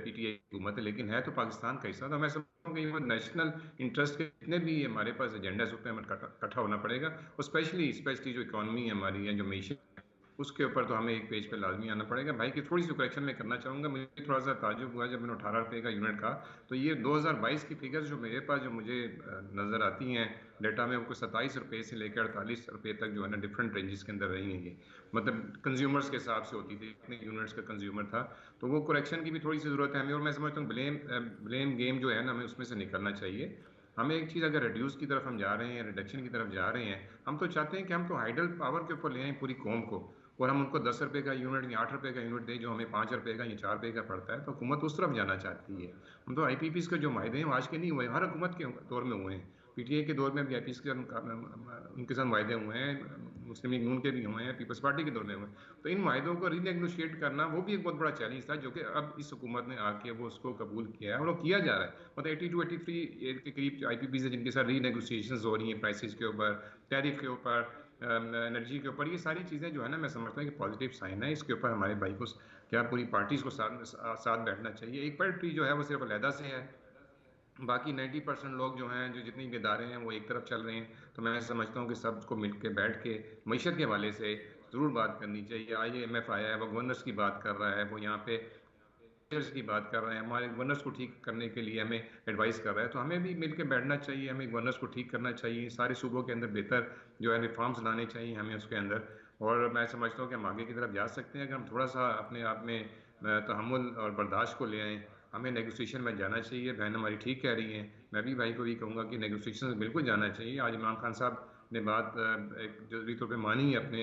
PTI हुकूमत है, लेकिन है तो पाकिस्तान का हिस्सा। तो मैं समझता हूँ कि वो नेशनल इंटरेस्ट के जितने भी हमारे पास एजेंडा उस पर हमें इकट्ठा होना पड़ेगा। और स्पेशली जो इकॉनमी है हमारी है, जो मीशत उसके ऊपर तो हमें एक पेज पे लाजमी आना पड़ेगा। भाई की थोड़ी सी करेक्शन मैं करना चाहूँगा, मुझे थोड़ा सा ताज्जुब हुआ जब मैंने 18 रुपये का यूनिट कहा, तो ये 2022 की फिगर्स जो मेरे पास जो मुझे नज़र आती हैं डेटा में, वो 27 रुपये से लेकर 48 रुपये तक जो है ना डिफरेंट रेंजेस के अंदर रही हैं ये, मतलब कंज्यूमर्स के हिसाब से होती थी कितने यूनिट्स का कंज्यूमर था। तो वो करेक्शन की भी थोड़ी सी ज़रूरत है हमें, और मैं समझता हूँ ब्लेम गेम जो है ना हमें उसमें से निकलना चाहिए। हमें एक चीज़, अगर रिड्यूस की तरफ हम जा रहे हैं, रिडक्शन की तरफ जा रहे हैं, हम तो चाहते हैं कि हम तो हाइडल पावर के ऊपर ले आएँ पूरी कौम को, और हम उनको 10 रुपये का यूनिट या 8 रुपये का यूनिट दें जो हमें 5 रुपये का या 4 रुपये का पड़ता है। तो हुकूमत उस तरफ जाना चाहती है। हम तो IPPs के जो मायदे हैं वो आज के नहीं हुए, हर हुकूमत के दौर में हुए हैं। PTI के दौर में भी IPPs के उनके साथ वायदे हुए हैं, मुस्लिम लीग नून के भी हुए हैं, पीपल्स पार्टी के दौर में हुए हैं। तो इन मायदों को रीनेगोशिएट करना वो भी एक बहुत बड़ा चैलेंज था, जो कि अब इस हुकूमत ने आके वो उसको कबूल किया है और वो किया जा रहा है। मतलब 80 to 83 के करीब IPPs है जिनके साथ रीनेगोशिएशंस हो रही हैं, प्राइसेस के ऊपर, टैरिफ के ऊपर, एनर्जी के ऊपर। ये सारी चीज़ें जो है ना मैं समझता हूँ कि पॉजिटिव साइन है। इसके ऊपर हमारे भाई को क्या पूरी पार्टीज़ को साथ बैठना चाहिए। एक पार्टी जो है वो सिर्फ अलहदा से है, बाकी 90% लोग जो हैं, जो जितनी भी इदारे हैं वो एक तरफ चल रहे हैं। तो मैं समझता हूँ कि सबको मिल के बैठ के मईशत के हवाले से ज़रूर बात करनी चाहिए। IMF आया है, वो गवर्नर्स की बात कर रहा है, वो यहाँ पे की बात कर रहे हैं, हमारे गवर्नर्स को ठीक करने के लिए हमें एडवाइस कर रहा है। तो हमें भी मिलकर बैठना चाहिए, हमें गवर्नर्स को ठीक करना चाहिए, सारे सूबों के अंदर बेहतर जो है रिफॉर्म्स लाने चाहिए हमें उसके अंदर। और मैं समझता हूँ कि हम आगे की तरफ जा सकते हैं अगर हम थोड़ा सा अपने आप में तहम्मुल और बर्दाश्त को ले आएँ। हमें नेगोशिएशन में जाना चाहिए। बहन हमारी ठीक कह रही हैं, मैं भी भाई को भी कहूँगा कि नेगोशिएशन में बिल्कुल जाना चाहिए। आज इमरान खान साहब ने बात एक जरूरी तौर पे मानी है अपने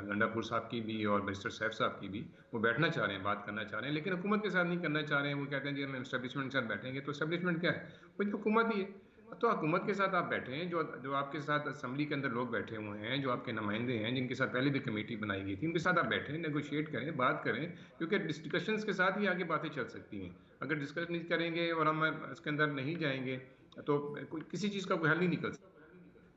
गंडापुर साहब की भी और बैरिस्टर सैफ साहब की भी। वो बैठना चाह रहे हैं, बात करना चाह रहे हैं, लेकिन हुकूमत के साथ नहीं करना चाह रहे हैं। वो कहते हैं जी हम एस्टेब्लिशमेंट के साथ बैठेंगे। तो एस्टेब्लिशमेंट क्या है? वो तो हुकूमत ही है। तो हुकूमत के साथ आप बैठे हैं, जो जो आपके साथ असम्बली के अंदर लोग बैठे हुए हैं, जो आपके नुमाइंदे हैं, जिनके साथ पहले भी कमेटी बनाई गई थी, उनके साथ आप बैठें, नेगोशिएट करें, बात करें, क्योंकि डिस्कशंस के साथ ही आगे बातें चल सकती हैं। अगर डिस्कस नहीं करेंगे और हम इसके अंदर नहीं जाएंगे तो किसी चीज़ का कोई हल नहीं निकल सकता।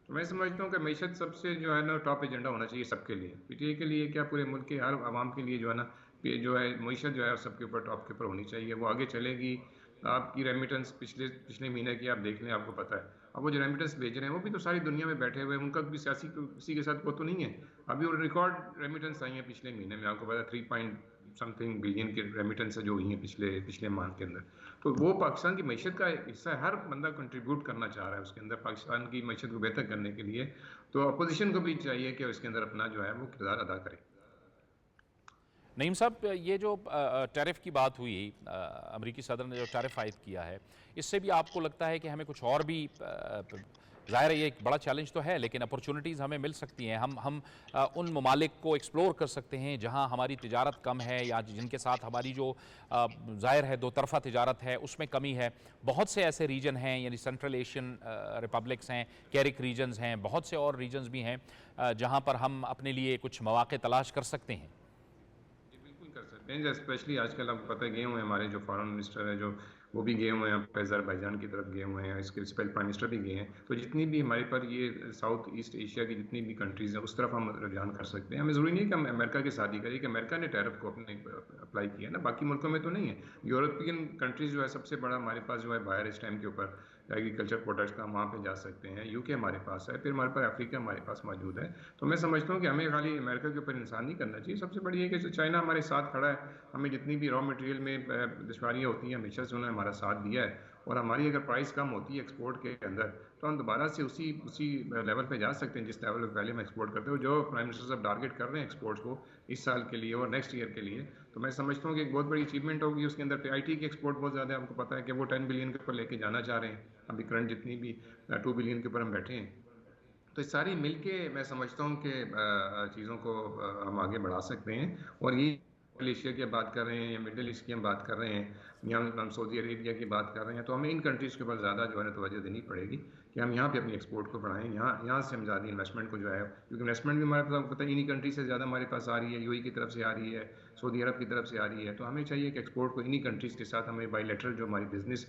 तो मैं समझता हूँ कि मैशत सबसे जो है ना टॉप एजेंडा होना चाहिए सबके लिए, PTI के लिए क्या पूरे मुल्क के हर आवाम के लिए जो है ना जो है मैशत जो है सबके ऊपर टॉप के ऊपर होनी चाहिए। वो आगे चलेगी। आपकी रेमिटेंस पिछले पिछले महीने की आप देख लें, आपको पता है। अब वो जो रेमिटेंस भेज रहे हैं वो भी तो सारी दुनिया में बैठे हुए हैं, उनका भी सियासी किसी के साथ वो तो नहीं है। अभी वो रिकॉर्ड रेमिटेंस आई है पिछले महीने में, आपको पता है 3 पॉइंट समथिंग बिलियन की रेमिटेंस जो हुई हैं पिछले माह के अंदर। तो वो पाकिस्तान की मैशत का हिस्सा है, हर बंदा कंट्रीब्यूट करना चाह रहा है उसके अंदर पाकिस्तान की मैशत को बेहतर करने के लिए। तो अपोजिशन को भी चाहिए कि उसके अंदर अपना जो है वो किरदार अदा करे। नईम साहब, ये जो टैरिफ की बात हुई, अमरीकी सदर ने जो टैरिफ आयद किया है, इससे भी आपको लगता है कि हमें कुछ और भी, ज़ाहिर है ये एक बड़ा चैलेंज तो है, लेकिन अपॉर्चुनिटीज़ हमें मिल सकती हैं। हम उन ममालिक को एक्सप्लोर कर सकते हैं जहां हमारी तिजारत कम है या जिनके साथ हमारी जो ज़ाहिर है दो तरफ़ा तिजारत है उसमें कमी है। बहुत से ऐसे रीजन हैं, यानी सेंट्रल एशियन रिपब्लिक्स हैं, कैरिक रीजन्स हैं, बहुत से और रीजन्स भी हैं जहाँ पर हम अपने लिए कुछ मौक़े तलाश कर सकते हैं। स्पेशली आजकल आपको पता है गए हुए हैं हमारे जो फॉरेन मिनिस्टर है, जो वो भी गए हुए हैं अज़रबैजान की तरफ गए हुए हैं, इसके पहले प्राइम मिनिस्टर भी गए हैं। तो जितनी भी हमारे पर ये साउथ ईस्ट एशिया की जितनी भी कंट्रीज़ हैं उस तरफ हम रुझान कर सकते हैं। हमें ज़रूरी नहीं है कि हम अमेरिका के साथ ही करें कि अमेरिका ने टैरिफ को अपने अप्लाई किया ना, बाकी मुल्कों में तो नहीं है। यूरोपियन कंट्रीज़ जो है सबसे बड़ा हमारे पास जो है बायर इस टाइम के ऊपर एग्रीकल्चर प्रोडक्ट्स का, वहाँ पे जा सकते हैं। UK हमारे पास है, फिर हमारे पास अफ्रीका हमारे पास मौजूद है। तो मैं समझता हूँ कि हमें खाली अमेरिका के ऊपर इंसान नहीं करना चाहिए। सबसे बड़ी है कि चाइना हमारे साथ खड़ा है, हमें जितनी भी रॉ मटेरियल में दुश्वारियाँ होती हैं हमेशा से उन्होंने हमारा साथ दिया है। और हमारी अगर प्राइस कम होती है एक्सपोर्ट के अंदर तो हम दोबारा से उसी लेवल पे जा सकते हैं जिस लेवल पे पहले हम एक्सपोर्ट करते हो। जो प्राइम मिनिस्टर साहब टारगेट कर रहे हैं एक्सपोर्ट को इस साल के लिए और नेक्स्ट ईयर के लिए, तो मैं समझता हूँ कि एक बहुत बड़ी अचीवमेंट होगी उसके अंदर। IT की एक्सपोर्ट बहुत ज़्यादा है, आपको पता है कि वो 10 बिलियन के ऊपर लेके जाना चाह रहे हैं। अभी करंट जितनी भी 2 बिलियन के ऊपर हम बैठे हैं। तो सारी मिलके मैं समझता हूँ कि चीज़ों को हम आगे बढ़ा सकते हैं। और ये मलेशिया की बात कर रहे हैं या मिडिल ईस्ट की हम बात कर रहे हैं या हम सऊदी अरेबिया की बात कर रहे हैं, तो हमें इन कंट्रीज़ के ऊपर ज़्यादा जो है ना तवज्जो देनी पड़ेगी कि हम यहाँ पे अपनी एक्सपोर्ट को बढ़ाएं। यहाँ से हम ज़्यादा इन्वेस्टमेंट को जो है, क्योंकि इन्वेस्टमेंट भी हमारे पास पता है इन्हीं कंट्री से ज़्यादा हमारे पास आ रही है, UAE की तरफ से आ रही है, सऊदी अरब की तरफ से आ रही है। तो हमें चाहिए कि एक्सपोर्ट को इन्हीं कंट्रीज़ के साथ हमें बायलैटरल जो हमारी बिजनेस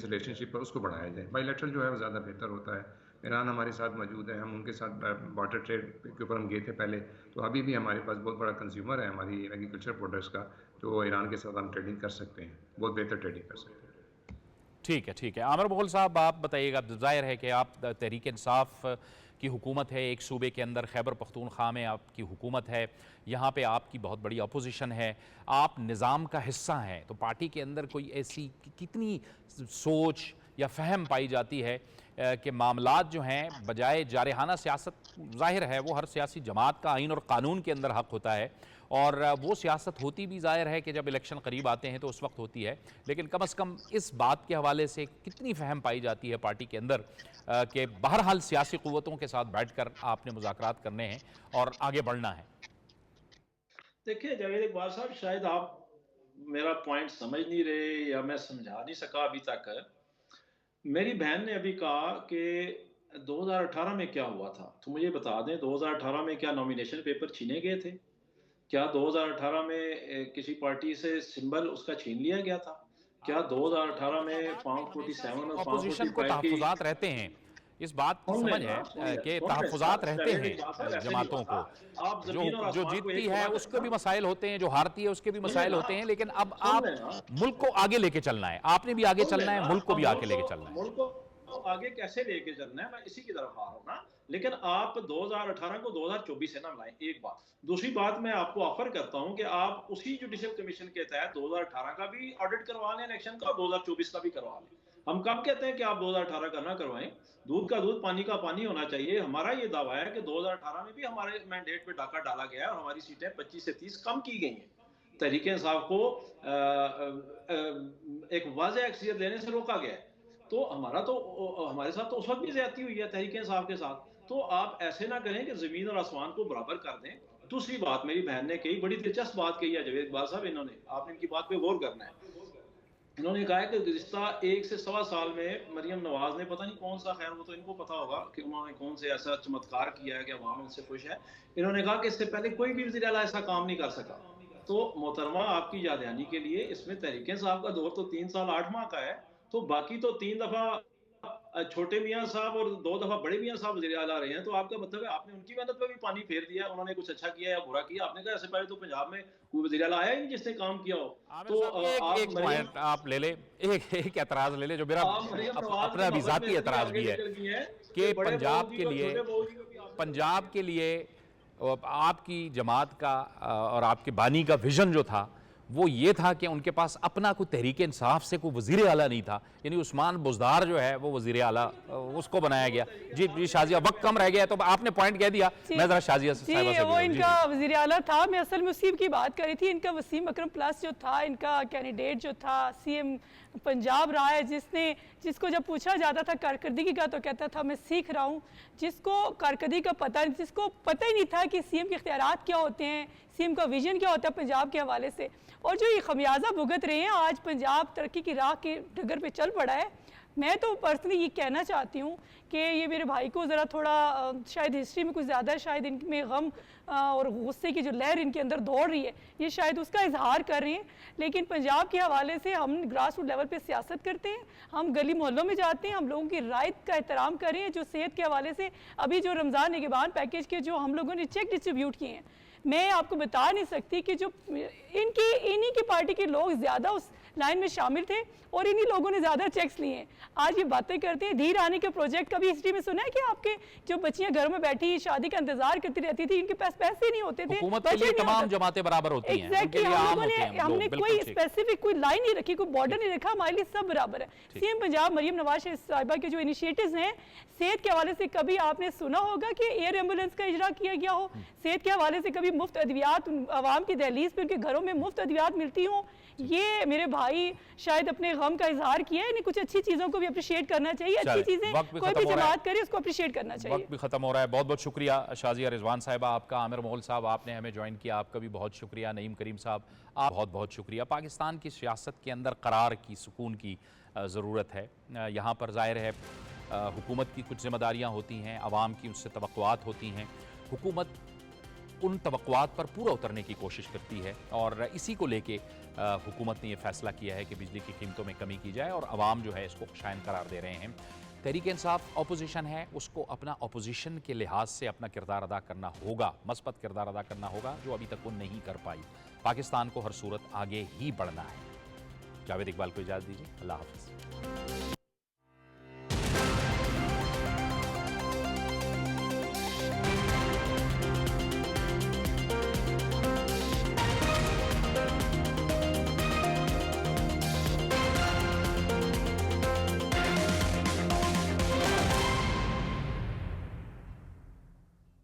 रिलेशनशिप है उसको बढ़ाया जाए। बायलैटरल जो है वो ज़्यादा बेहतर होता है। ईरान हमारे साथ मौजूद है, हम उनके साथ वाटर ट्रेड के ऊपर हम गए थे पहले। तो अभी भी हमारे पास बहुत बड़ा कंज्यूमर है हमारी एग्रीकल्चर प्रोडक्ट्स का, तो ईरान के साथ हम ट्रेडिंग कर सकते हैं, बहुत बेहतर ट्रेडिंग कर सकते हैं। ठीक है, ठीक है। आमिर मुग़ल साहब, आप बताइएगा, ज़ाहिर है कि आप तहरीक इंसाफ की हुकूमत है, एक सूबे के अंदर खैबर पख्तूनख्वा में आपकी हुकूमत है, यहाँ पे आपकी बहुत बड़ी अपोजिशन है, आप निज़ाम का हिस्सा हैं, तो पार्टी के अंदर कोई ऐसी कितनी सोच या फ़हम पाई जाती है कि मामलात जो हैं बजाय जारहाना सियासत, ज़ाहिर है वो हर सियासी जमात का आइन और कानून के अंदर हक़ होता है, और वो सियासत होती भी ज़ाहिर है कि जब इलेक्शन करीब आते हैं तो उस वक्त होती है, लेकिन कम अज़ कम इस बात के हवाले से कितनी फ़हम पाई जाती है पार्टी के अंदर कि बहरहाल सियासी क़ुव्वतों के साथ बैठ कर आपने मुज़ाकरात करने हैं और आगे बढ़ना है? देखिए जावेद इकबाल साहब, शायद आप मेरा पॉइंट समझ नहीं रहे या मैं समझा नहीं सका अभी तक। मेरी बहन ने अभी कहा कि 2018 में क्या हुआ था, तो मुझे बता दें 2018 में क्या नॉमिनेशन पेपर छीने गए थे? क्या 2018 में किसी पार्टी से सिंबल उसका छीन लिया गया था? क्या 2018 में 547 और अपोजिशन को 545 की तहफ़्फ़ुज़ात रहते हैं, इस बात की सुन समझ लें है ना, सुन लें, कि सुन लें तहफ़्फ़ुज़ात साहब, रहते पहले मेरी बात है, हैं ऐसे नहीं जमातों को। होता। आप ज़मीन और जो आसमान को जीतती एक है समझ उसके लें भी ना। मसाइल होते हैं, जो हारती है उसके भी सुन मसाइल लें होते ना, हैं, लेकिन अब सुन आप लें ना, मुल्क को आगे लेके चलना है, आपने भी आगे सुन चलना है, लेना, मुल्क को अब भी आगे लेके चलना है। मुल्क को आगे कैसे लेके चलना है, मैं इसी की तरफ आ रहा हूँ ना। लेकिन आप 2018 को 2024 से ना मिलाएं, एक बात। दूसरी बात, मैं आपको ऑफर करता हूं कि आप उसी जुडिशियल कमीशन के तहत 2018 का भी ऑडिट करवा लें इलेक्शन का, और 2024 का भी करवा लें। हम कब कहते हैं कि आप 2018 का ना करवाएं? दूध का दूध, पानी का पानी होना चाहिए। हमारा ये दावा है कि 2018 में भी हमारे मैंडेट पे डाका डाला गया है और हमारी सीटें 25 से 30 कम की गई हैं। तहरीक इंसाफ को एक वाज़ेह अक्सरियत देने से रोका गया है। तो हमारे साथ तो उस वक्त भी ज्यादती हुई है तहरीक इंसाफ के साथ। तो आप ऐसे ना करें कि जमीन और आसमान को बराबर कर दें। दूसरी बात मेरी बहन ने कही, बड़ी दिलचस्प बात कही है जावेद इकबाल साहब, इन्होंने, आपने इनकी बात पे गौर करना है। इन्होंने कहा है कि गुज़िश्ता 1 से सवा साल में मरियम नवाज ने पता नहीं कौन सा, खैर वो तो इनको पता होगा कि उन्होंने कौन से ऐसा चमत्कार किया है कि अवाम उनसे खुश है। इन्होंने कहा कि इससे पहले कोई भी वज़ीर आला ऐसा काम नहीं कर सका। तो मोहतरमा, आपकी याद दहानी के लिए, इसमें तहरीक इंसाफ का दौर तो 3 साल 8 माह का है, तो बाकी तो 3 दफा छोटे मियाँ साहब और 2 दफा बड़े मियाँ साहब वज़ीर आला रहे हैं। तो आपका मतलब है आपने उनकी मेहनत पे भी पानी फेर दिया, उन्होंने कुछ अच्छा किया या बुरा किया? आपने कहा ऐसे पहले तो पंजाब में कोई वज़ीर आला आया ही नहीं जिसने काम किया हो। आमिर तो साहब, एक पॉइंट आप ले ले, एक एतराज़ ले ले जो मेरा अपना भी ज़ाती एतराज़ भी है कि पंजाब के लिए आपकी जमात का और आपके बानी का विजन जो था वो ये था कि उनके पास अपना कोई तहरीक इंसाफ से कोई वज़ीर आला नहीं था, यानी उस्मान बुज़दार जो है वो वज़ीर आला उसको बनाया गया। जी जी शाजिया, वक्त कम रह गया तो आपने पॉइंट कह दिया, मैं ज़रा शाजिया से जी, वो इनका वज़ीर आला था। मैं असल में उसी की बात कर रही थी। इनका वसीम अकरम प्लस जो था, इनका कैंडिडेट जो था, सीएम पंजाब रहा है, जिसको जब पूछा जाता था कारकर्दगी का तो कहता था मैं सीख रहा हूँ। जिसको कारकर्दगी का पता, जिसको पता ही नहीं था कि सीएम के इख्तियारात क्या होते हैं, सीएम का विजन क्या होता है पंजाब के हवाले से, और जो ये खमियाजा भुगत रहे हैं, आज पंजाब तरक्की की राह के डगर पे चल पड़ा है। मैं तो पर्सनली ये कहना चाहती हूँ कि ये मेरे भाई को ज़रा थोड़ा शायद हिस्ट्री में कुछ ज़्यादा, शायद इनमें गम और गुस्से की जो लहर इनके अंदर दौड़ रही है, ये शायद उसका इजहार कर रहे हैं। लेकिन पंजाब के हवाले से हम ग्रास रूट लेवल पे सियासत करते हैं, हम गली मोहल्लों में जाते हैं, हम लोगों की राय का एहतराम कर रहे हैं। जो सेहत के हवाले से अभी जो रमज़ान निगहबान पैकेज के जो हम लोगों ने चेक डिस्ट्रीब्यूट किए हैं, मैं आपको बता नहीं सकती कि जो इन्हीं की पार्टी के लोग ज़्यादा उस लाइन में शामिल थे और इन्हीं लोगों ने ज़्यादा चेक्स लिए हैं। आज ये बातें करते हैं। धीर आने के प्रोजेक्ट का भी हिस्ट्री में सुना है कि आपके जो बच्चियां घरों में बैठी शादी का इंतजार करती रहती थी, इनके पास पैसे नहीं होते थे। हुकूमत के लिए तमाम जमातें बराबर होती हैं, एग्जैक्टली, हमने कोई स्पेसिफिक कोई लाइन नहीं रखी, कोई बॉर्डर नहीं रखा, हमारे लिए सब बराबर है। सीएम पंजाब मरियम नवाज साहिबा के जो इनिशिएटिव्स हैं, सेहत के हवाले से कभी आपने सुना होगा कि एयर एम्बुलेंस का इजरा किया गया हो? सेहत के हवाले से कभी मुफ्त अद्वियात आवाम की दहलीज पर उनके घरों में मुफ्त अद्वियात मिलती हों? ये मेरे भाई शायद अपने गम का इजहार किया है। इन्हें कुछ अच्छी चीज़ों को भी अप्रिशिएट करना चाहिए। अच्छी चीज़ें कोई भी जमात करे उसको अप्रिशिएट करना चाहिए। वक्त भी खत्म हो रहा है। बहुत बहुत शुक्रिया शाजिया रिजवान साहिबा आपका, आमिर मुग़ल साहब आपने हमें ज्वाइन किया, आपका भी बहुत शुक्रिया। नईम करीम साहब आप बहुत बहुत शुक्रिया। पाकिस्तान की सियासत के अंदर करार की, सुकून की ज़रूरत है। यहाँ पर ज़ाहिर है हुकूमत की कुछ जिम्मेदारियाँ होती हैं, आवाम की उससे तवक्कुआत होती हैं। हुकूमत उन तवक्कुआत पर पूरा उतरने की कोशिश करती है और इसी को लेके हुकूमत ने यह फ़ैसला किया है कि बिजली की कीमतों में कमी की जाए और आवाम जो है इसको खुशाइन करार दे रहे हैं। तहरीक इंसाफ अपोजिशन है, उसको अपना अपोजिशन के लिहाज से अपना किरदार अदा करना होगा, मस्बत किरदार अदा करना होगा, जो अभी तक वो नहीं कर पाई। पाकिस्तान को हर सूरत आगे ही बढ़ना है। जावेद इकबाल को इजाज़त दीजिए, अल्लाह हाफ़िज़।